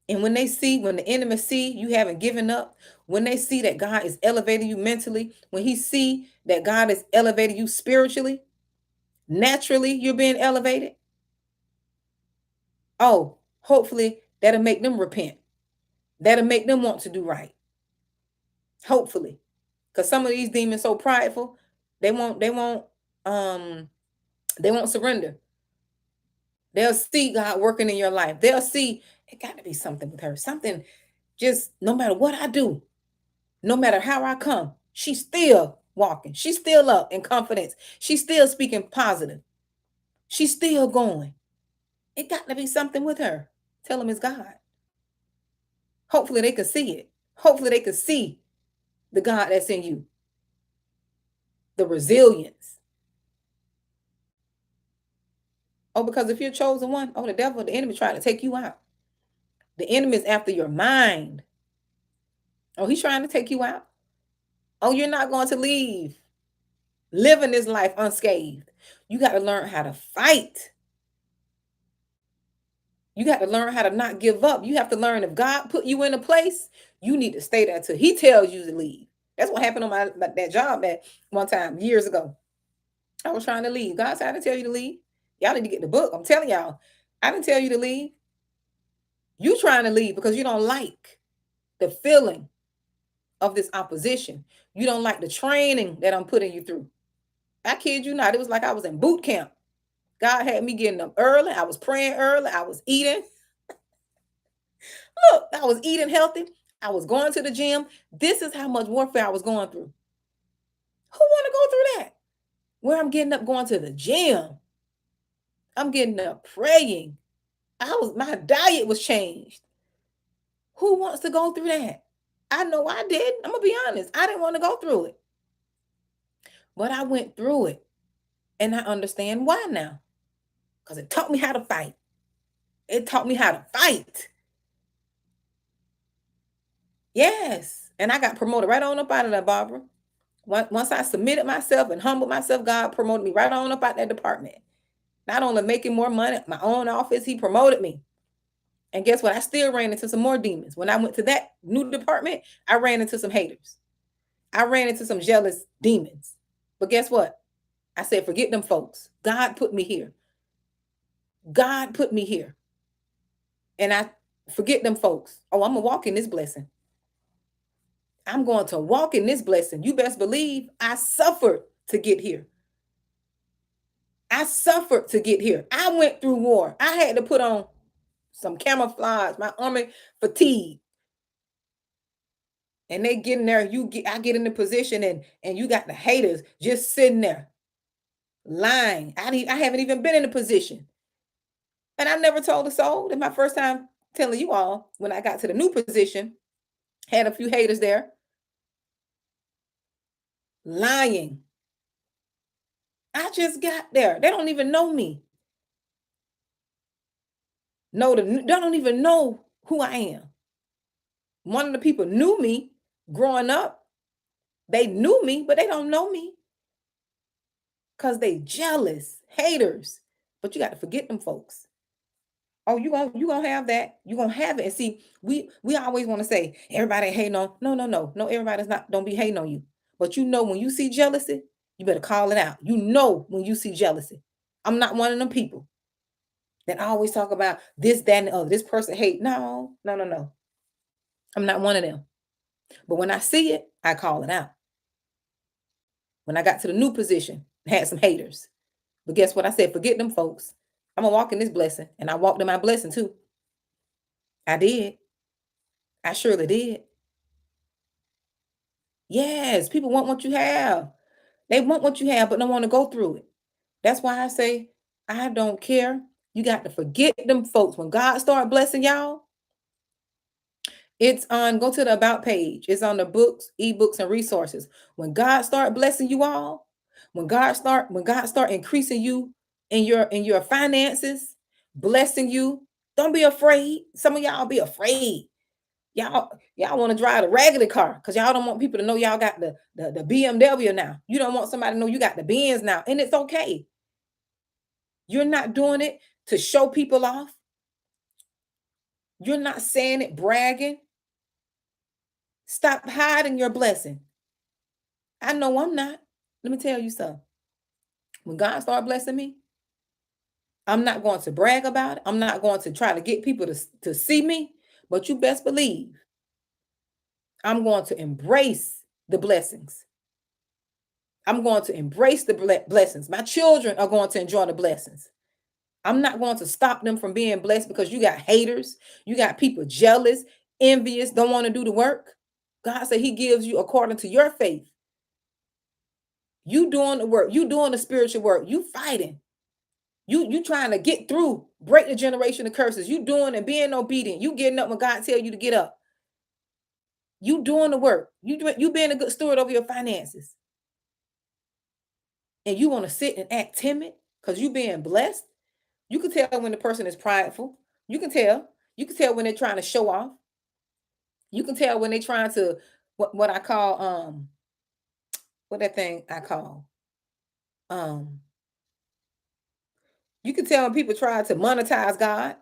And when the enemy see you haven't given up, when they see that God is elevating you mentally, when he see that God is elevating you spiritually, naturally you're being elevated. Oh, hopefully that'll make them repent. That'll make them want to do right. Hopefully. Because some of these demons so prideful, they won't surrender. They'll see God working in your life. They'll see it got to be something with her. Something, just no matter what I do, no matter how I come, she's still walking. She's still up in confidence. She's still speaking positive. She's still going. It got to be something with her. Tell them it's God. Hopefully they can see it. Hopefully they can see the God that's in you. The resilience. Oh, because if you're chosen one, oh, the enemy trying to take you out. The enemy is after your mind. Oh, he's trying to take you out. Oh, you're not going to leave living this life unscathed. You got to learn how to fight. You got to learn how to not give up. You have to learn if God put you in a place, you need to stay there till he tells you to leave. That's what happened on that job at one time years ago. I was trying to leave. God said, I didn't tell you to leave. Y'all need to get the book. I'm telling y'all, I didn't tell you to leave. You trying to leave because you don't like the feeling of this opposition. You don't like the training that I'm putting you through. I kid you not. It was like I was in boot camp. God had me getting up early. I was praying early. I was eating. Look, I was eating healthy. I was going to the gym. This is how much warfare I was going through. Who want to go through that? Where I'm getting up going to the gym. I'm getting up praying. My diet was changed. Who wants to go through that? I know I did. I'm going to be honest. I didn't want to go through it. But I went through it. And I understand why now. Because it taught me how to fight. It taught me how to fight. Yes. And I got promoted right on up out of that, Barbara. Once I submitted myself and humbled myself, God promoted me right on up out that department. Not only making more money, my own office, he promoted me. And guess what? I still ran into some more demons. When I went to that new department, I ran into some haters. I ran into some jealous demons. But guess what? I said, forget them folks. God put me here. God put me here. And I forget them folks. Oh, I'm going to walk in this blessing. I'm going to walk in this blessing. You best believe I suffered to get here. I suffered to get here. I went through war. I had to put on some camouflage, my army fatigue. And they get in there, I get in the position and you got the haters just sitting there lying. I haven't even been in a position. And I never told a soul. That my first time telling you all when I got to the new position, had a few haters there. Lying. I just got there. They don't even know me. They don't even know who I am. One of the people knew me growing up. They knew me, but they don't know me. Because they jealous, haters. But you got to forget them folks. Oh, you gonna have that. You gonna have it. And see, we always want to say everybody hating on. No. Everybody's not. Don't be hating on you. But you know when you see jealousy, you better call it out. You know when you see jealousy. I'm not one of them people that always talk about this, that, and the other. This person hate. No. I'm not one of them. But when I see it, I call it out. When I got to the new position, I had some haters. But guess what? I said, forget them folks. I'm gonna walk in this blessing. And I walked in my blessing too. I did. I surely did. Yes, people want what you have. They want what you have, but don't want to go through it. That's why I say, I don't care. You got to forget them folks. When God start blessing y'all, it's on, go to the about page. It's on the books, ebooks, and resources. When God start blessing you all, when God start increasing you in your finances, blessing you, don't be afraid. Some of y'all be afraid. Y'all want to drive the regular car because y'all don't want people to know y'all got the BMW now. You don't want somebody to know you got the Benz now, and it's okay. You're not doing it to show people off. You're not saying it bragging. Stop hiding your blessing. I know I'm not. Let me tell you something. When God started blessing me, I'm not going to brag about it. I'm not going to try to get people to see me, but you best believe I'm going to embrace the blessings. I'm going to embrace the blessings. My children are going to enjoy the blessings. I'm not going to stop them from being blessed because you got haters, you got people jealous, envious, don't want to do the work. God said he gives you according to your faith. You doing the work, you doing the spiritual work, you fighting. You trying to get through, break the generation of curses. You doing and being obedient. You getting up when God tell you to get up. You doing the work. You being a good steward over your finances. And you want to sit and act timid because you being blessed. You can tell when the person is prideful. You can tell. You can tell when they're trying to show off. You can tell when they're trying to what I call what that thing I call um you can tell when people try to monetize God.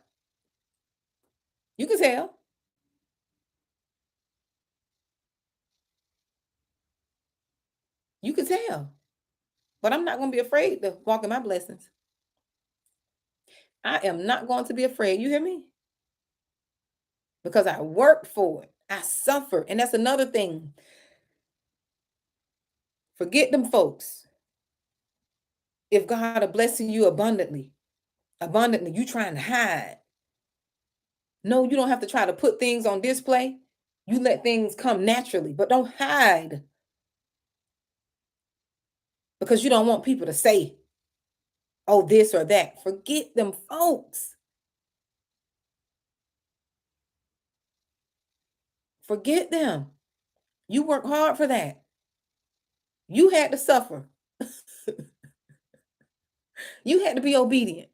You can tell. You can tell. But I'm not going to be afraid to walk in my blessings. I am not going to be afraid. You hear me? Because I worked for it. I suffered. And that's another thing. Forget them folks. If God are blessing you abundantly, you trying to hide. No, you don't have to try to put things on display. You let things come naturally, but don't hide because you don't want people to say, oh, this or that. Forget them folks. Forget them. You work hard for that. You had to suffer. You had to be obedient.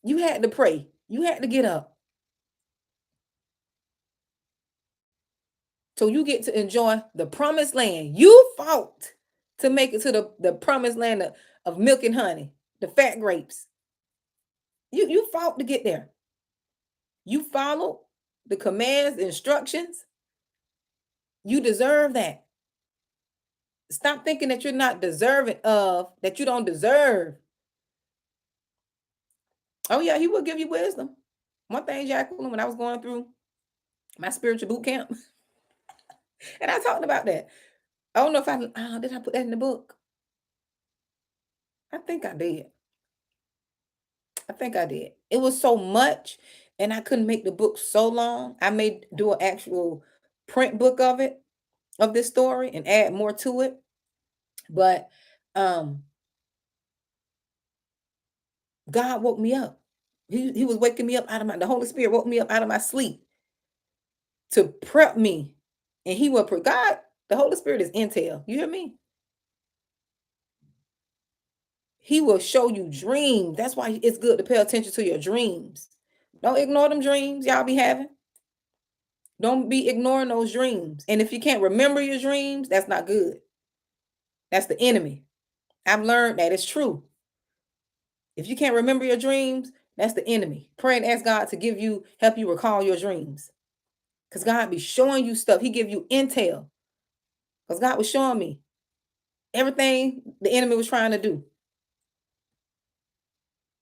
You had to pray. You had to get up. So you get to enjoy the promised land. You fought to make it to the promised land of milk and honey, the fat grapes. You fought to get there. You followed the commands, the instructions. You deserve that. Stop thinking that you're not deserving of, that you don't deserve. Oh, yeah, he will give you wisdom. One thing, Jacqueline, when I was going through my spiritual boot camp, and I talked about that. I don't know if did I put that in the book? I think I did. I think I did. It was so much, and I couldn't make the book so long. I may do an actual print book of it, of this story, and add more to it. But um God woke me up. He was waking me up out of the Holy Spirit woke me up out of my sleep to prep me. And he will God, the Holy Spirit is intel. You hear me? He will show you dreams. That's why it's good to pay attention to your dreams. Don't ignore them dreams y'all be having. Don't be ignoring those dreams. And if you can't remember your dreams, that's not good. That's the enemy. I've learned that it's true. If you can't remember your dreams, that's the enemy. Pray and ask God to help you recall your dreams. Because God be showing you stuff. He give you intel. Because God was showing me everything the enemy was trying to do.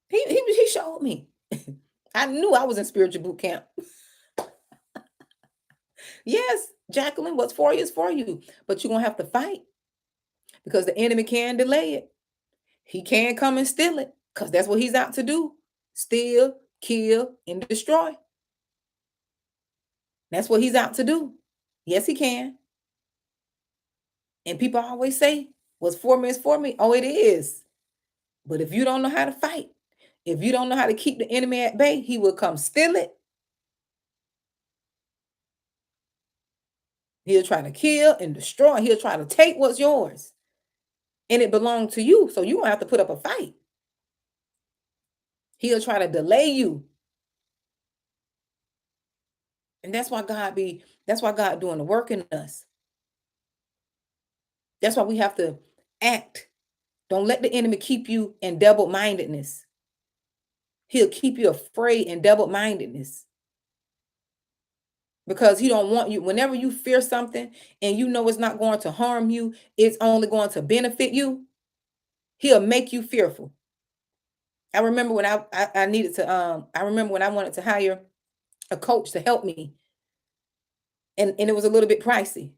He showed me. I knew I was in spiritual boot camp. Yes, Jacqueline, what's for you is for you. But you're going to have to fight. Because the enemy can delay it. He can come and steal it. Because that's what he's out to do. steal, kill, and destroy. That's what he's out to do. Yes, he can. And people always say, what's for me is for me. Oh, it is. But if you don't know how to fight, if you don't know how to keep the enemy at bay, he will come steal it. He'll try to kill and destroy. He'll try to take what's yours. And it belongs to you. So you don't have to put up a fight. He'll try to delay you. And that's why God doing the work in us. That's why we have to act. Don't let the enemy keep you in double-mindedness. He'll keep you afraid in double-mindedness. Because he don't want you, whenever you fear something and you know it's not going to harm you, it's only going to benefit you, he'll make you fearful. I remember when I needed to I remember when I wanted to hire a coach to help me, and it was a little bit pricey.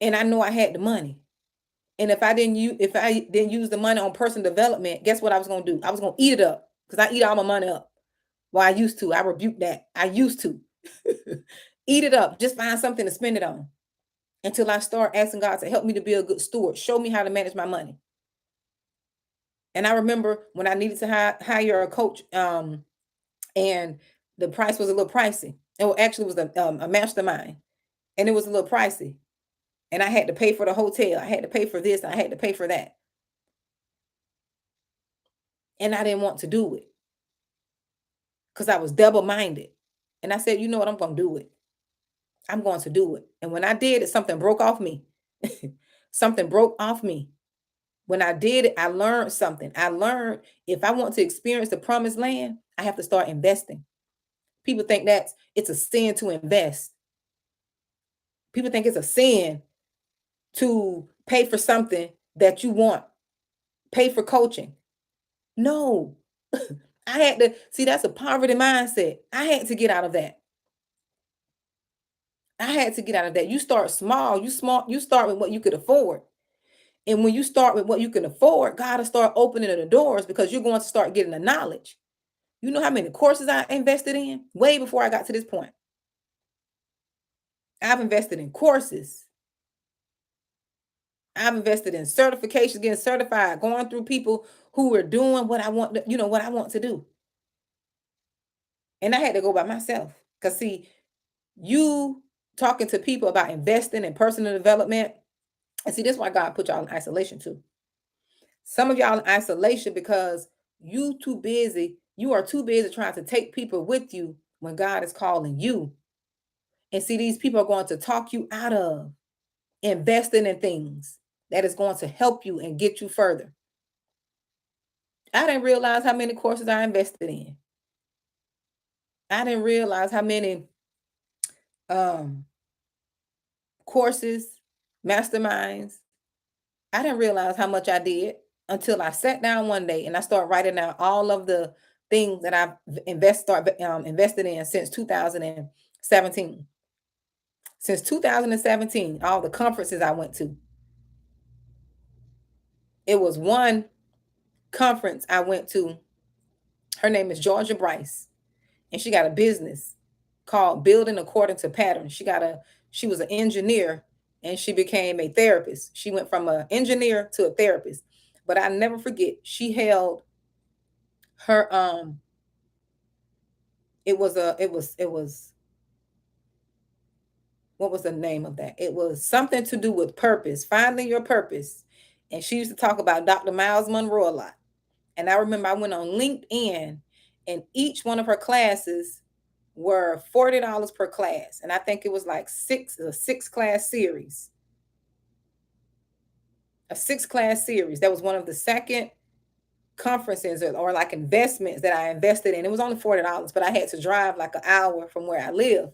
And I know I had the money. And if I didn't use the money on personal development, guess what I was going to do? I was going to eat it up because I eat all my money up. Well, I used to. I rebuke that. I used to eat it up. Just find something to spend it on until I start asking God to help me to be a good steward. Show me how to manage my money. And I remember when I needed to hire a coach, and the price was a little pricey. It actually was a mastermind, and it was a little pricey. And I had to pay for the hotel. I had to pay for this. I had to pay for that. And I didn't want to do it because I was double-minded. And I said, you know what? I'm going to do it. I'm going to do it. And when I did it, something broke off me. Something broke off me. When I did it, I learned something. I learned if I want to experience the promised land, I have to start investing. People think it's a sin to invest. People think it's a sin to pay for something that you want, pay for coaching. No, I had to see that's a poverty mindset. I had to get out of that. I had to get out of that. You start small, you start with what you could afford. And when you start with what you can afford, God will start opening the doors because you're going to start getting the knowledge. You know how many courses I invested in way before I got to this point? I've invested in courses. I've invested in certifications, getting certified, going through people who are doing what I want, what I want to do. And I had to go by myself. Because see, you talking to people about investing in personal development, and see, this is why God put y'all in isolation too. Some of y'all in isolation because you are too busy trying to take people with you when God is calling you. And see, these people are going to talk you out of investing in things that is going to help you and get you further. I didn't realize how many courses I invested in. I didn't realize how many courses, masterminds. I didn't realize how much I did until I sat down one day and I started writing down all of the things that I've invested in since 2017. Since 2017, all the conferences I went to. It was one conference I went to. Her name is Georgia Bryce, and she got a business called Building According to Pattern. She was an engineer and she became a therapist. She went from an engineer to a therapist. But I never forget, she held her it was what was the name of that? It was something to do with purpose, finding your purpose. And she used to talk about Dr. Miles Monroe a lot. And I remember I went on LinkedIn, and each one of her classes were $40 per class. And I think it was like a six class series. A 6-class series. That was one of the second conferences or like investments that I invested in. It was only $40, but I had to drive like an hour from where I live.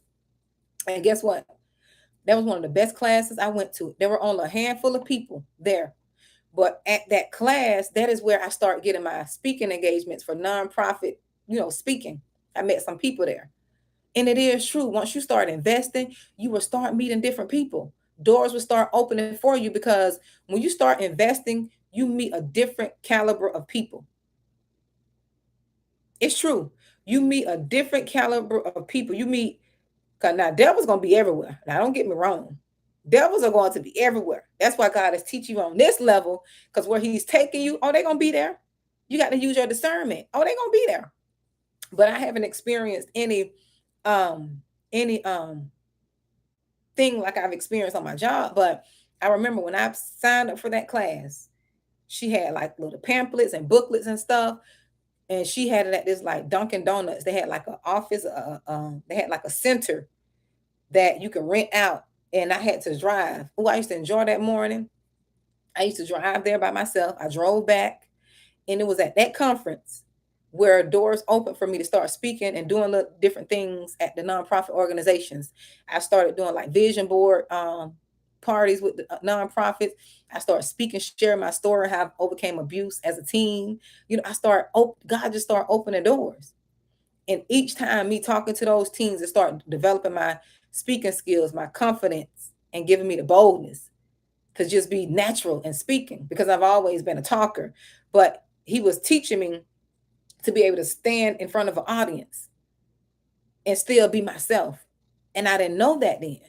And guess what? That was one of the best classes I went to. There were only a handful of people there. But at that class, that is where I start getting my speaking engagements for nonprofit, speaking. I met some people there. And it is true. Once you start investing, you will start meeting different people. Doors will start opening for you because when you start investing, you meet a different caliber of people. It's true. You meet a different caliber of people. You meet, cause now devils gonna be everywhere. Now don't get me wrong. Devils are going to be everywhere. That's why God is teaching you on this level, because where he's taking you, oh, they're gonna be there. You got to use your discernment. Oh, they're gonna be there. But I haven't experienced um any thing like I've experienced on my job. But I remember when I signed up for that class, she had like little pamphlets and booklets and stuff, and she had it at this like Dunkin' Donuts. They had like an office, they had like a center that you can rent out, and I had to drive. Oh, I used to enjoy that morning. I used to drive there by myself. I drove back, and it was at that conference where doors opened for me to start speaking and doing little different things at the nonprofit organizations. I started doing like vision board parties with the nonprofits. I started speaking, sharing my story, how I overcame abuse as a teen. God just started opening doors. And each time me talking to those teens, it started developing my speaking skills, my confidence, and giving me the boldness to just be natural in speaking, because I've always been a talker. But he was teaching me to be able to stand in front of an audience and still be myself. And I didn't know that then.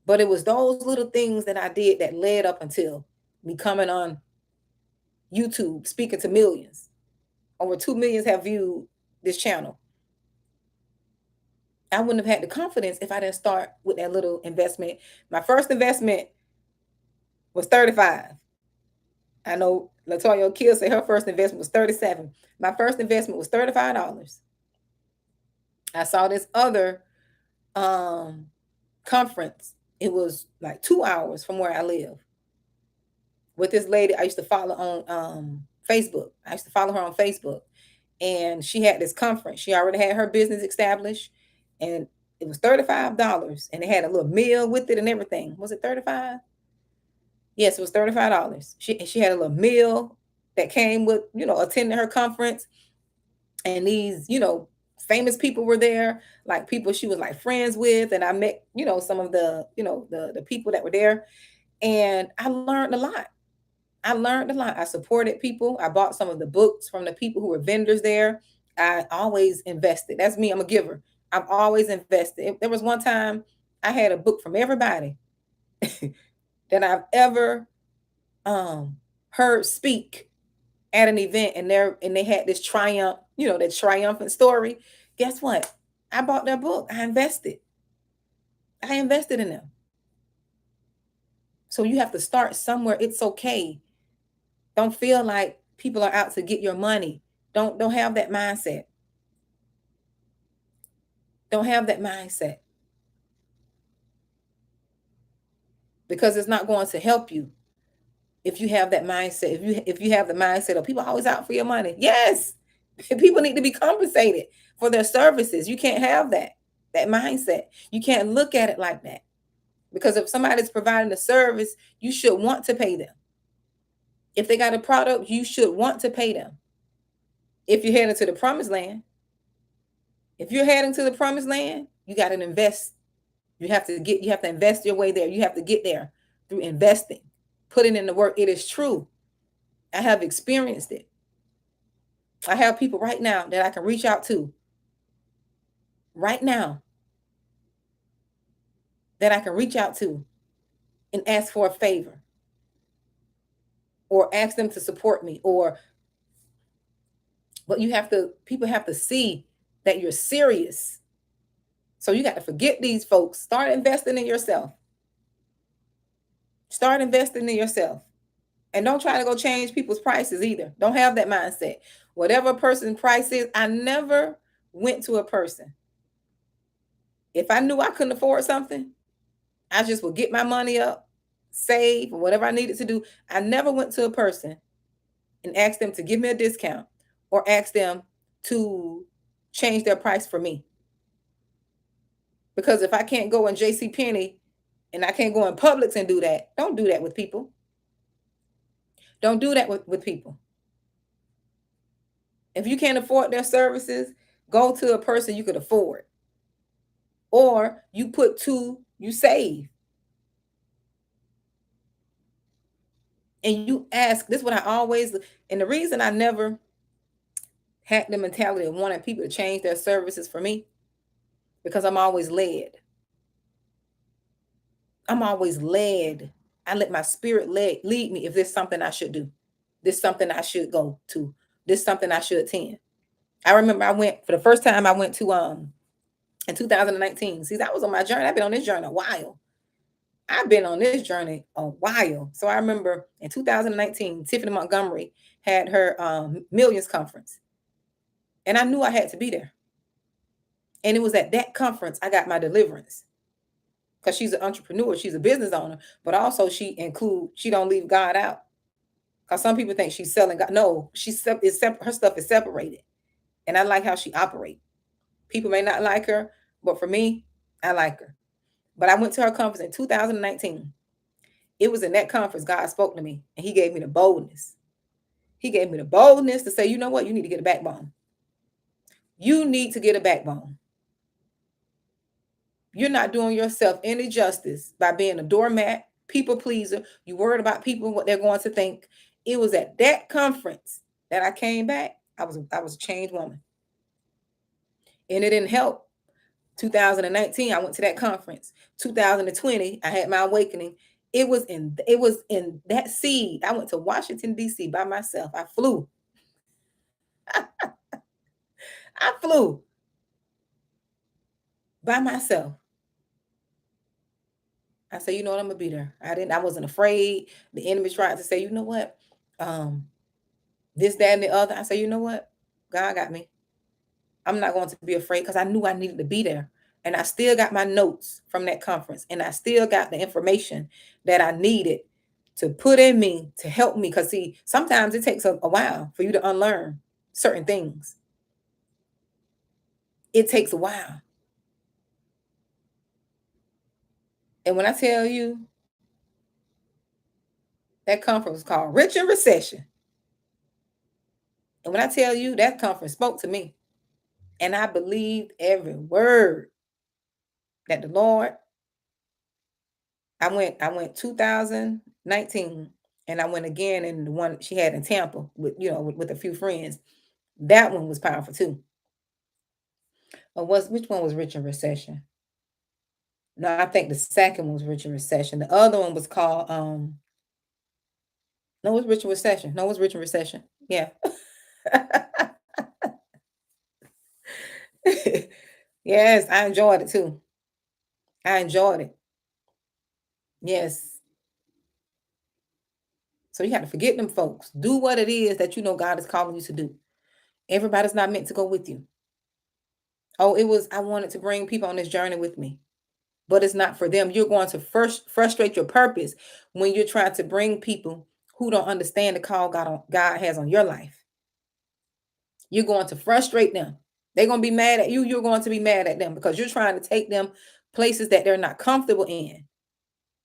But it was those little things that I did that led up until me coming on YouTube, speaking to millions. Over 2 million have viewed this channel. I wouldn't have had the confidence if I didn't start with that little investment. My first investment was 35. I know Latoya Kill said her first investment was 37. My first investment was $35. I saw this other conference. It was like 2 hours from where I live, with this lady I used to follow on Facebook. I used to follow her on Facebook, and she had this conference. She already had her business established, and it was $35, and it had a little meal with it and everything. Was it 35? Yes, it was $35. She had a little meal that came with, attending her conference, and these, famous people were there, like people she was like friends with, and I met, some of the, the people that were there, and I learned a lot. I learned a lot. I supported people. I bought some of the books from the people who were vendors there. I always invested. That's me. I'm a giver. I've always invested. There was one time I had a book from everybody that I've ever heard speak at an event, and they had this triumph, that triumphant story. Guess what? I bought their book. I invested. I invested in them. So you have to start somewhere. It's okay. Don't feel like people are out to get your money. Don't have that mindset. Don't have that mindset, because it's not going to help you if you have that mindset. If you have the mindset of people always out for your money. Yes. People need to be compensated for their services. You can't have that mindset. You can't look at it like that. Because if somebody's providing a service, you should want to pay them. If they got a product, you should want to pay them. If you're heading to the promised land, you got to invest. You have to invest your way there. You have to get there through investing, putting in the work. It is true. I have experienced it. I have people right now that I can reach out to right now that I can reach out to and ask for a favor, or ask them to support me, but people have to see that you're serious. So you got to forget these folks. Start investing in yourself. Start investing in yourself. And don't try to go change people's prices either. Don't have that mindset. Whatever a person's price is, I never went to a person. If I knew I couldn't afford something, I just would get my money up, save, or whatever I needed to do. I never went to a person and asked them to give me a discount, or ask them to change their price for me. Because if I can't go in J.C. Penney and I can't go in Publix and do that, don't do that with people. Don't do that with people. If you can't afford their services, go to a person you could afford. Or you save. And you ask, this is what I always, and the reason I never had the mentality of wanting people to change their services for me because I'm always led. I'm always led. I let my spirit lead me if there's something I should do. This something I should go to. This something I should attend. I remember I went for the first time I went to in 2019. See, that was on my journey. I've been on this journey a while. I've been on this journey a while. So I remember in 2019, Tiffany Montgomery had her Millions conference. And I knew I had to be there. And it was at that conference I got my deliverance. Because she's an entrepreneur, she's a business owner, but also she don't leave God out. Because some people think she's selling God. No, her stuff is separated. And I like how she operates. People may not like her, but for me, I like her. But I went to her conference in 2019. It was in that conference God spoke to me and he gave me the boldness. He gave me the boldness to say, you know what? You need to get a backbone. You need to get a backbone. You're not doing yourself any justice by being a doormat, people pleaser. You worried about people, what they're going to think. It was at that conference that I came back. I was a changed woman. And it didn't help. 2019, I went to that conference. 2020, I had my awakening. It was in that seed. I went to Washington, D.C. by myself. I flew. I flew by myself. I said, you know what, I'm gonna be there. I wasn't afraid. The enemy tried to say, you know what? This, that, and the other. I said, you know what? God got me. I'm not going to be afraid because I knew I needed to be there. And I still got my notes from that conference. And I still got the information that I needed to put in me to help me. Because see, sometimes it takes a while for you to unlearn certain things. It takes a while. And when I tell you, that conference was called Rich in Recession. And when I tell you, that conference spoke to me. And I believed every word that the Lord. I went 2019, and I went again in the one she had in Tampa with a few friends. That one was powerful too. Which one was Rich in Recession? No, I think the second one was Rich in Recession. The other one was called no, it was Rich in Recession. No, it was Rich in Recession. Yeah. Yes, I enjoyed it too. I enjoyed it. Yes. So you have to forget them folks. Do what it is that you know God is calling you to do. Everybody's not meant to go with you. Oh, I wanted to bring people on this journey with me, but it's not for them. You're going to first frustrate your purpose when you're trying to bring people who don't understand the call God has on your life. You're going to frustrate them. They're going to be mad at you. You're going to be mad at them because you're trying to take them places that they're not comfortable in.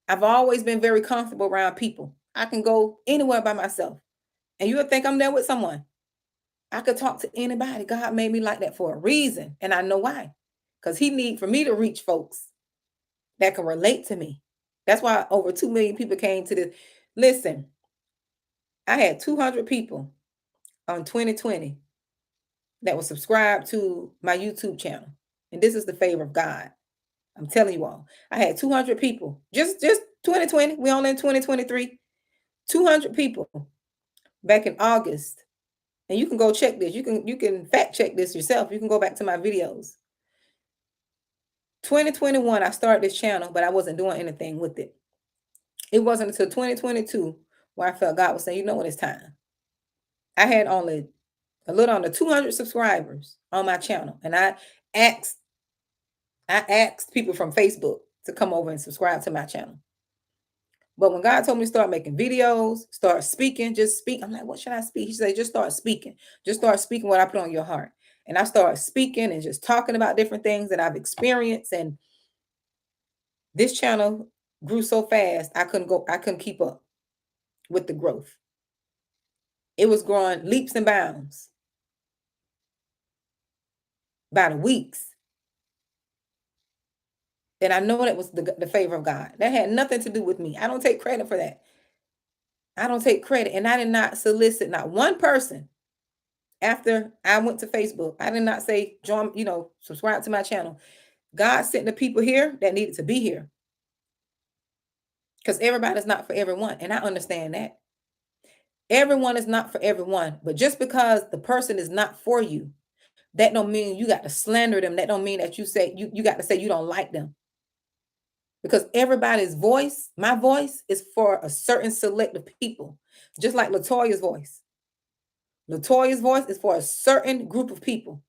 I've always been very comfortable around people. I can go anywhere by myself. And you would think I'm there with someone. I could talk to anybody. God made me like that for a reason. And I know why. Because he need for me to reach folks that can relate to me. That's why over 2 million people came to this. Listen, I had 200 people on 2020 that was subscribed to my YouTube channel. And this is the favor of God. I'm telling you all. I had 200 people. Just 2020. We only in 2023. 200 people back in August. And you can go check this. You can fact check this yourself. You can go back to my videos. 2021, I started this channel, but I wasn't doing anything with it. It wasn't until 2022 where I felt God was saying, you know what, it's time. I had only a little under 200 subscribers on my channel. And I asked people from Facebook to come over and subscribe to my channel. But when God told me to start making videos, start speaking, just speak. I'm like, what should I speak? He said, just start speaking. Just start speaking what I put on your heart. And I started speaking and just talking about different things that I've experienced. And this channel grew so fast, I couldn't keep up with the growth. It was growing leaps and bounds by the weeks. And I know that was the favor of God. That had nothing to do with me. I don't take credit for that. I don't take credit. And I did not solicit not one person after I went to Facebook. I did not say join, subscribe to my channel. God sent the people here that needed to be here, because everybody's not for everyone, and I understand that. Everyone is not for everyone, but just because the person is not for you, that don't mean you got to slander them. That don't mean that you got to say you don't like them. Because everybody's voice, my voice, is for a certain select of people. Just like Latoya's voice. Latoya's voice is for a certain group of people.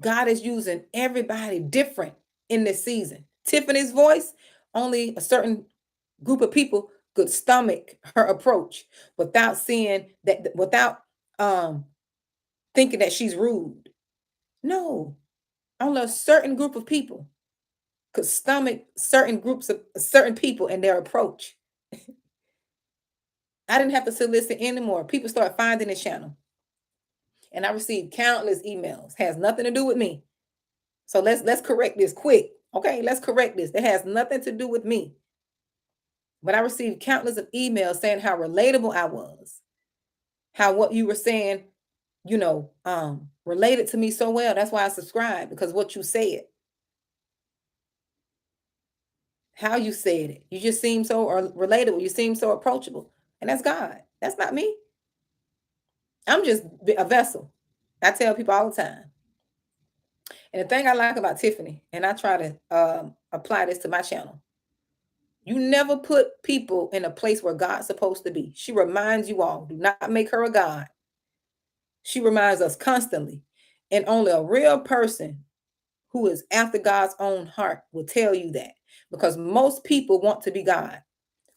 God is using everybody different in this season. Tiffany's voice, only a certain group of people could stomach her approach without seeing that, without thinking that she's rude. No, only a certain group of people could stomach certain groups of certain people and their approach. I didn't have to solicit anymore. People start finding this channel. And I received countless emails. Has nothing to do with me. So let's correct this quick. Okay, let's correct this. It has nothing to do with me. But I received countless of emails saying how relatable I was. How what you were saying, related to me so well. That's why I subscribed, because what you said. How you said it. You just seem so relatable. You seem so approachable. And that's God. That's not me. I'm just a vessel. I tell people all the time. And the thing I like about Tiffany, and I try to apply this to my channel, you never put people in a place where God's supposed to be. She reminds you all, do not make her a God. She reminds us constantly. And only a real person who is after God's own heart will tell you that. Because most people want to be God.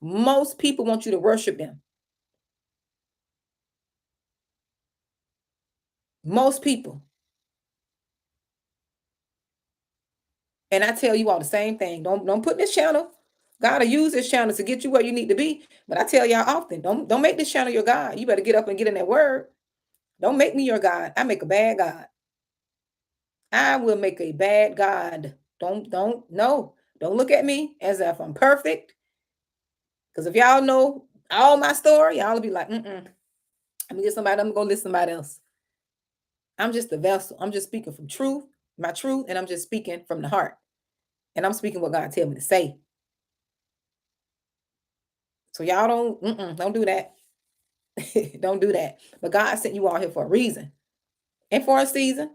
Most people want you to worship them. Most people. And I tell you all the same thing. Don't put this channel. God will use this channel to get you where you need to be. But I tell y'all often, don't make this channel your God. You better get up and get in that word. Don't make me your God. I make a bad God. I will make a bad God. No. Don't look at me as if I'm perfect. Because if y'all know all my story, y'all will be like, I'm gonna get somebody, I'm gonna go listen to somebody else. I'm just a vessel. I'm just speaking from truth, my truth, and I'm just speaking from the heart. And I'm speaking what God tell me to say. So y'all don't do that. Don't do that. But God sent you all here for a reason and for a season.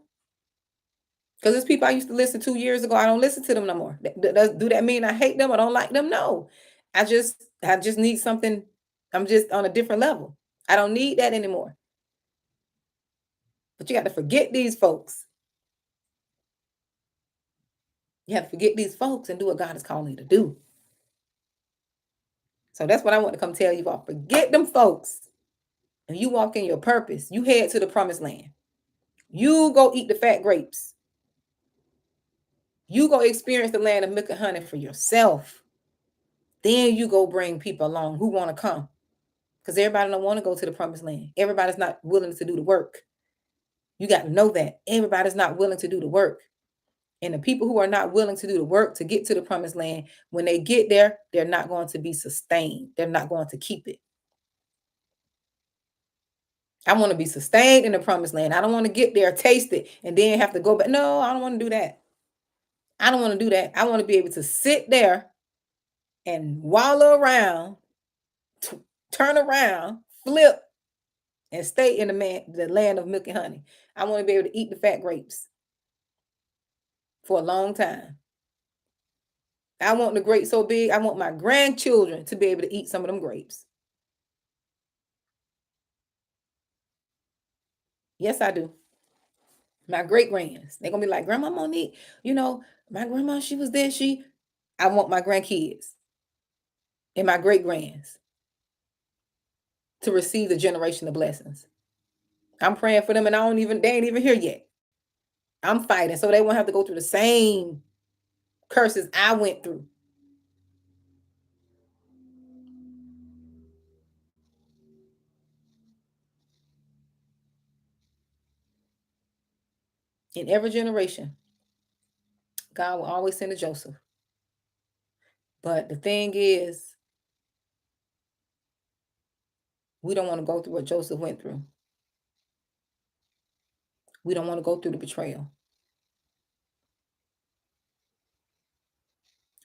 Because there's people I used to listen to years ago. I don't listen to them no more. Do that mean I hate them or don't like them? No. I just need something. I'm just on a different level. I don't need that anymore. But you got to forget these folks. You have to forget these folks and do what God is calling you to do. So that's what I want to come tell you all. Forget them folks. And you walk in your purpose. You head to the promised land. You go eat the fat grapes. You go experience the land of milk and honey for yourself. Then you go bring people along who want to come. Because everybody don't want to go to the promised land. Everybody's not willing to do the work. You got to know that. Everybody's not willing to do the work. And the people who are not willing to do the work to get to the promised land, when they get there, they're not going to be sustained. They're not going to keep it. I want to be sustained in the promised land. I don't want to get there, taste it, and then have to go back. No, I don't want to do that. I don't want to do that. I want to be able to sit there and wallow around, turn around, flip, and stay in the land of milk and honey. I want to be able to eat the fat grapes for a long time. I want the grapes so big, I want my grandchildren to be able to eat some of them grapes. Yes, I do. My great grands, they're gonna be like, Grandma Monique, my grandma, she was there. I want my grandkids and my great grands to receive the generation of blessings. I'm praying for them, and they ain't even here yet. I'm fighting so they won't have to go through the same curses I went through. In every generation, God will always send a Joseph. But the thing is, We don't want to go through what Joseph went through. We don't want to go through the betrayal.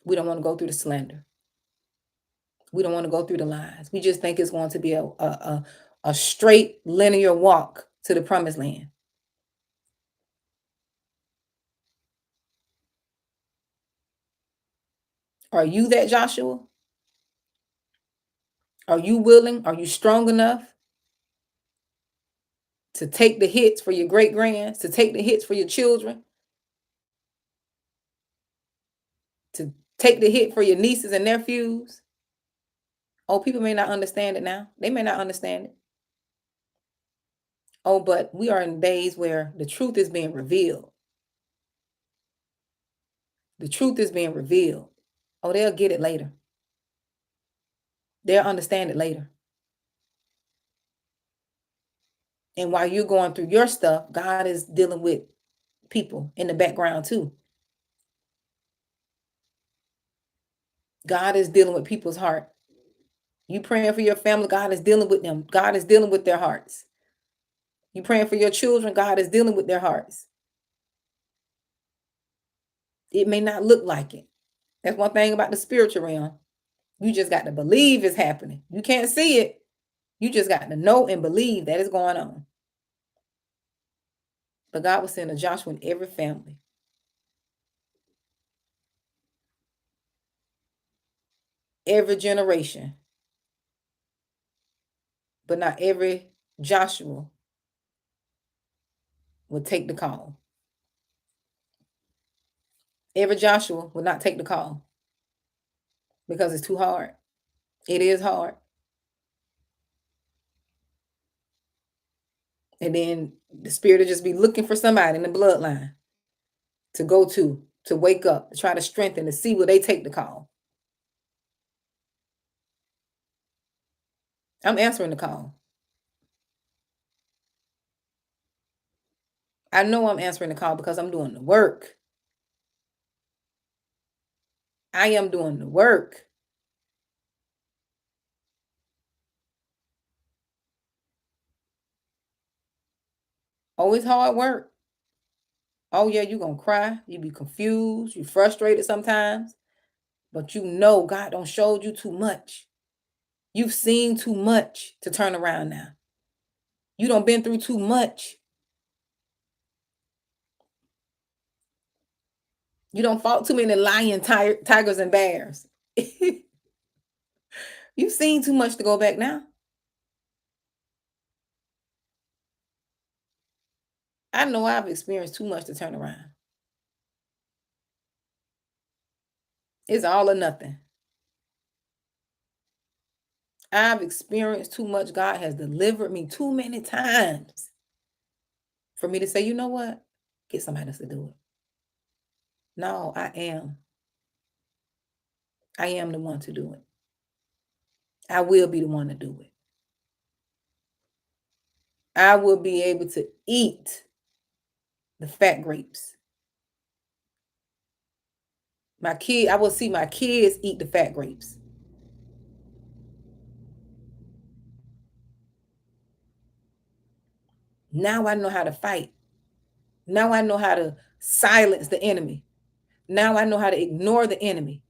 We don't want to go through the slander. We don't want to go through the lies. We just think it's going to be a straight linear walk to the promised land. Are you that Joshua? Are you willing? Are you strong enough to take the hits for your great grands, to take the hits for your children, to take the hit for your nieces and nephews? Oh, people may not understand it now. They may not understand it. Oh, but we are in days where the truth is being revealed. The truth is being revealed. Oh, they'll get it later. They'll understand it later. And while you're going through your stuff, God is dealing with people in the background too. God is dealing with people's heart. You praying for your family, God is dealing with them. God is dealing with their hearts. You praying for your children, God is dealing with their hearts. It may not look like it. That's one thing about the spiritual realm. You just got to believe it's happening. You can't see it. You just got to know and believe that it's going on. But God will send a Joshua in every family. Every generation. But not every Joshua will take the call. Every Joshua will not take the call because it's too hard. It is hard. And then the spirit will just be looking for somebody in the bloodline to go to wake up, to try to strengthen, to see will they take the call. I'm answering the call. I know I'm answering the call because I'm doing the work. I am doing the work. Oh, it's hard work. Oh, yeah, you're going to cry. You be confused. You frustrated sometimes. But you know God don't showed you too much. You've seen too much to turn around now. You done been through too much. You don't fought too many lion, tigers, and bears. You've seen too much to go back now. I know I've experienced too much to turn around. It's all or nothing. I've experienced too much. God has delivered me too many times for me to say, you know what? Get somebody else to do it. No, I am. I am the one to do it. I will be the one to do it. I will be able to eat the fat grapes. I will see my kids eat the fat grapes. Now I know how to fight. Now I know how to silence the enemy. Now I know how to ignore the enemy.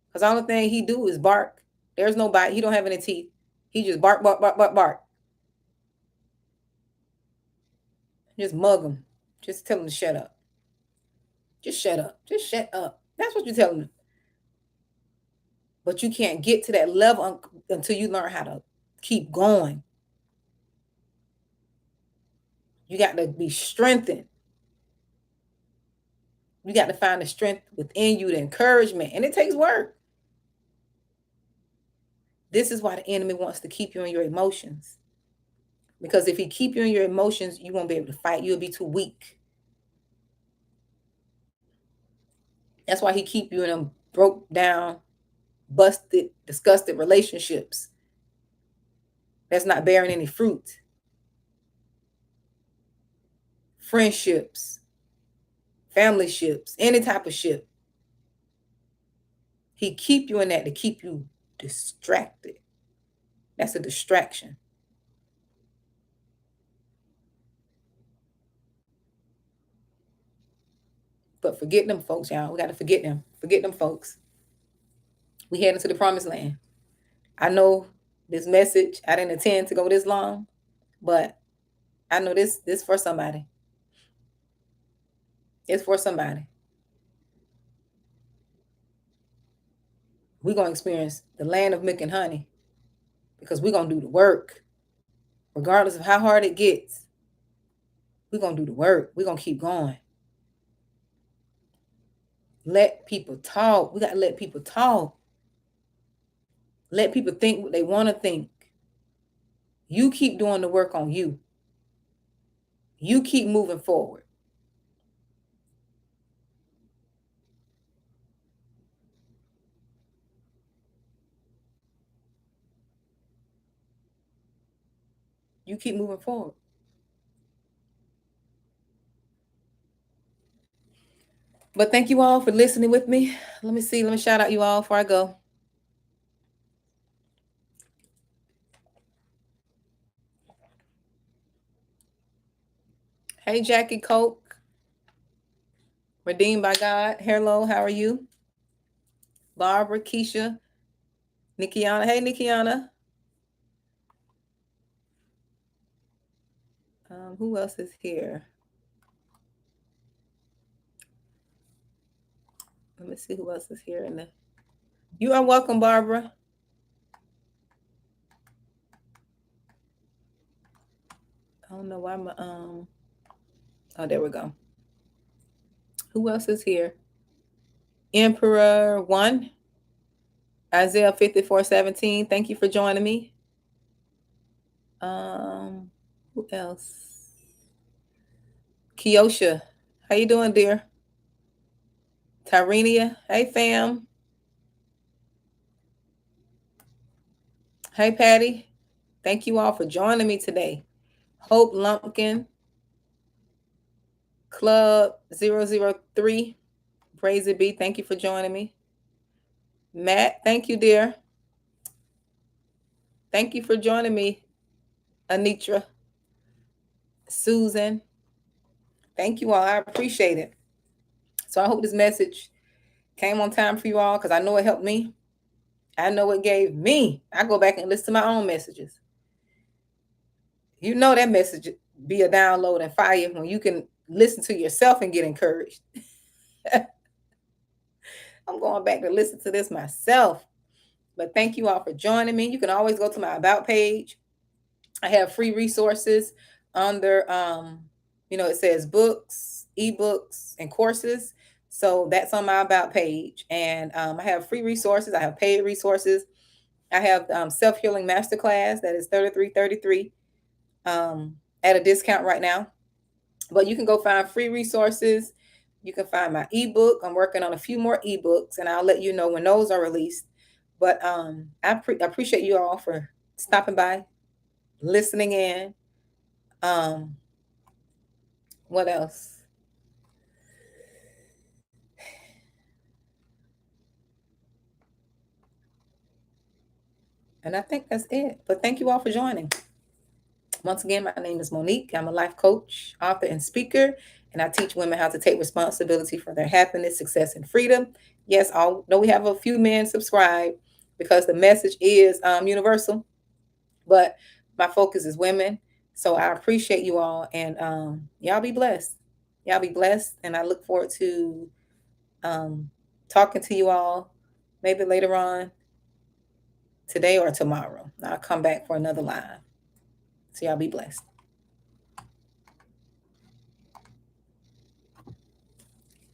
Because all the thing he do is bark. There's no bite. He don't have any teeth. He just bark, bark, bark, bark, bark. Just mug him. Just tell him to shut up. Just shut up. Just shut up. That's what you're telling him. But you can't get to that level until you learn how to keep going. You got to be strengthened. You got to find the strength within you, the encouragement, and it takes work. This is why the enemy wants to keep you in your emotions. Because if he keep you in your emotions, you won't be able to fight. You'll be too weak. That's why he keep you in them broke down, busted, disgusted relationships that's not bearing any fruit. Friendships, family ships, any type of ship. He keep you in that to keep you distracted. That's a distraction. But forget them folks, y'all. We got to forget them. Forget them folks. We head into the promised land. I know this message, I didn't intend to go this long, but I know this for somebody. It's for somebody. We're going to experience the land of milk and honey because we're going to do the work. Regardless of how hard it gets, we're going to do the work. We're going to keep going. Let people talk. We got to let people talk. Let people think what they want to think. You keep doing the work on you. You keep moving forward. You keep moving forward. But thank you all for listening with me. Let me see. Let me shout out you all before I go. Hey, Jackie Coke. Redeemed by God. Hello, how are you? Barbara, Keisha, Nikiana. Hey, Nikiana. Who else is here? Let me see who else is here. You are welcome, Barbara. I don't know why my oh, there we go. Who else is here? Emperor 1, Isaiah 54:17. Thank you for joining me. Who else? Kiosha. How you doing, dear? Tyrenia. Hey, fam. Hey, Patty. Thank you all for joining me today. Hope Lumpkin. Club 003. Praise it be. Thank you for joining me. Matt, thank you, dear. Thank you for joining me. Anitra. Susan. Thank you all. I appreciate it. So I hope this message came on time for you all because I know it helped me. I know it gave me. I go back and listen to my own messages. You know that message be a download and fire when you can listen to yourself and get encouraged. I'm going back to listen to this myself. But thank you all for joining me. You can always go to my About page. I have free resources under, it says books, ebooks, and courses. So that's on my About page. And I have free resources. I have paid resources. I have Self-Healing Masterclass that is $33.33 at a discount right now. But you can go find free resources. You can find my ebook. I'm working on a few more ebooks, and I'll let you know when those are released. But I appreciate you all for stopping by, listening in. What else? And I think that's it. But thank you all for joining. Once again, my name is Monique. I'm a life coach, author, and speaker, and I teach women how to take responsibility for their happiness, success, and freedom. Yes, I know we have a few men subscribed because the message is universal, but my focus is women. So I appreciate you all, and y'all be blessed. Y'all be blessed, and I look forward to talking to you all maybe later on today or tomorrow. I'll come back for another live. So y'all be blessed.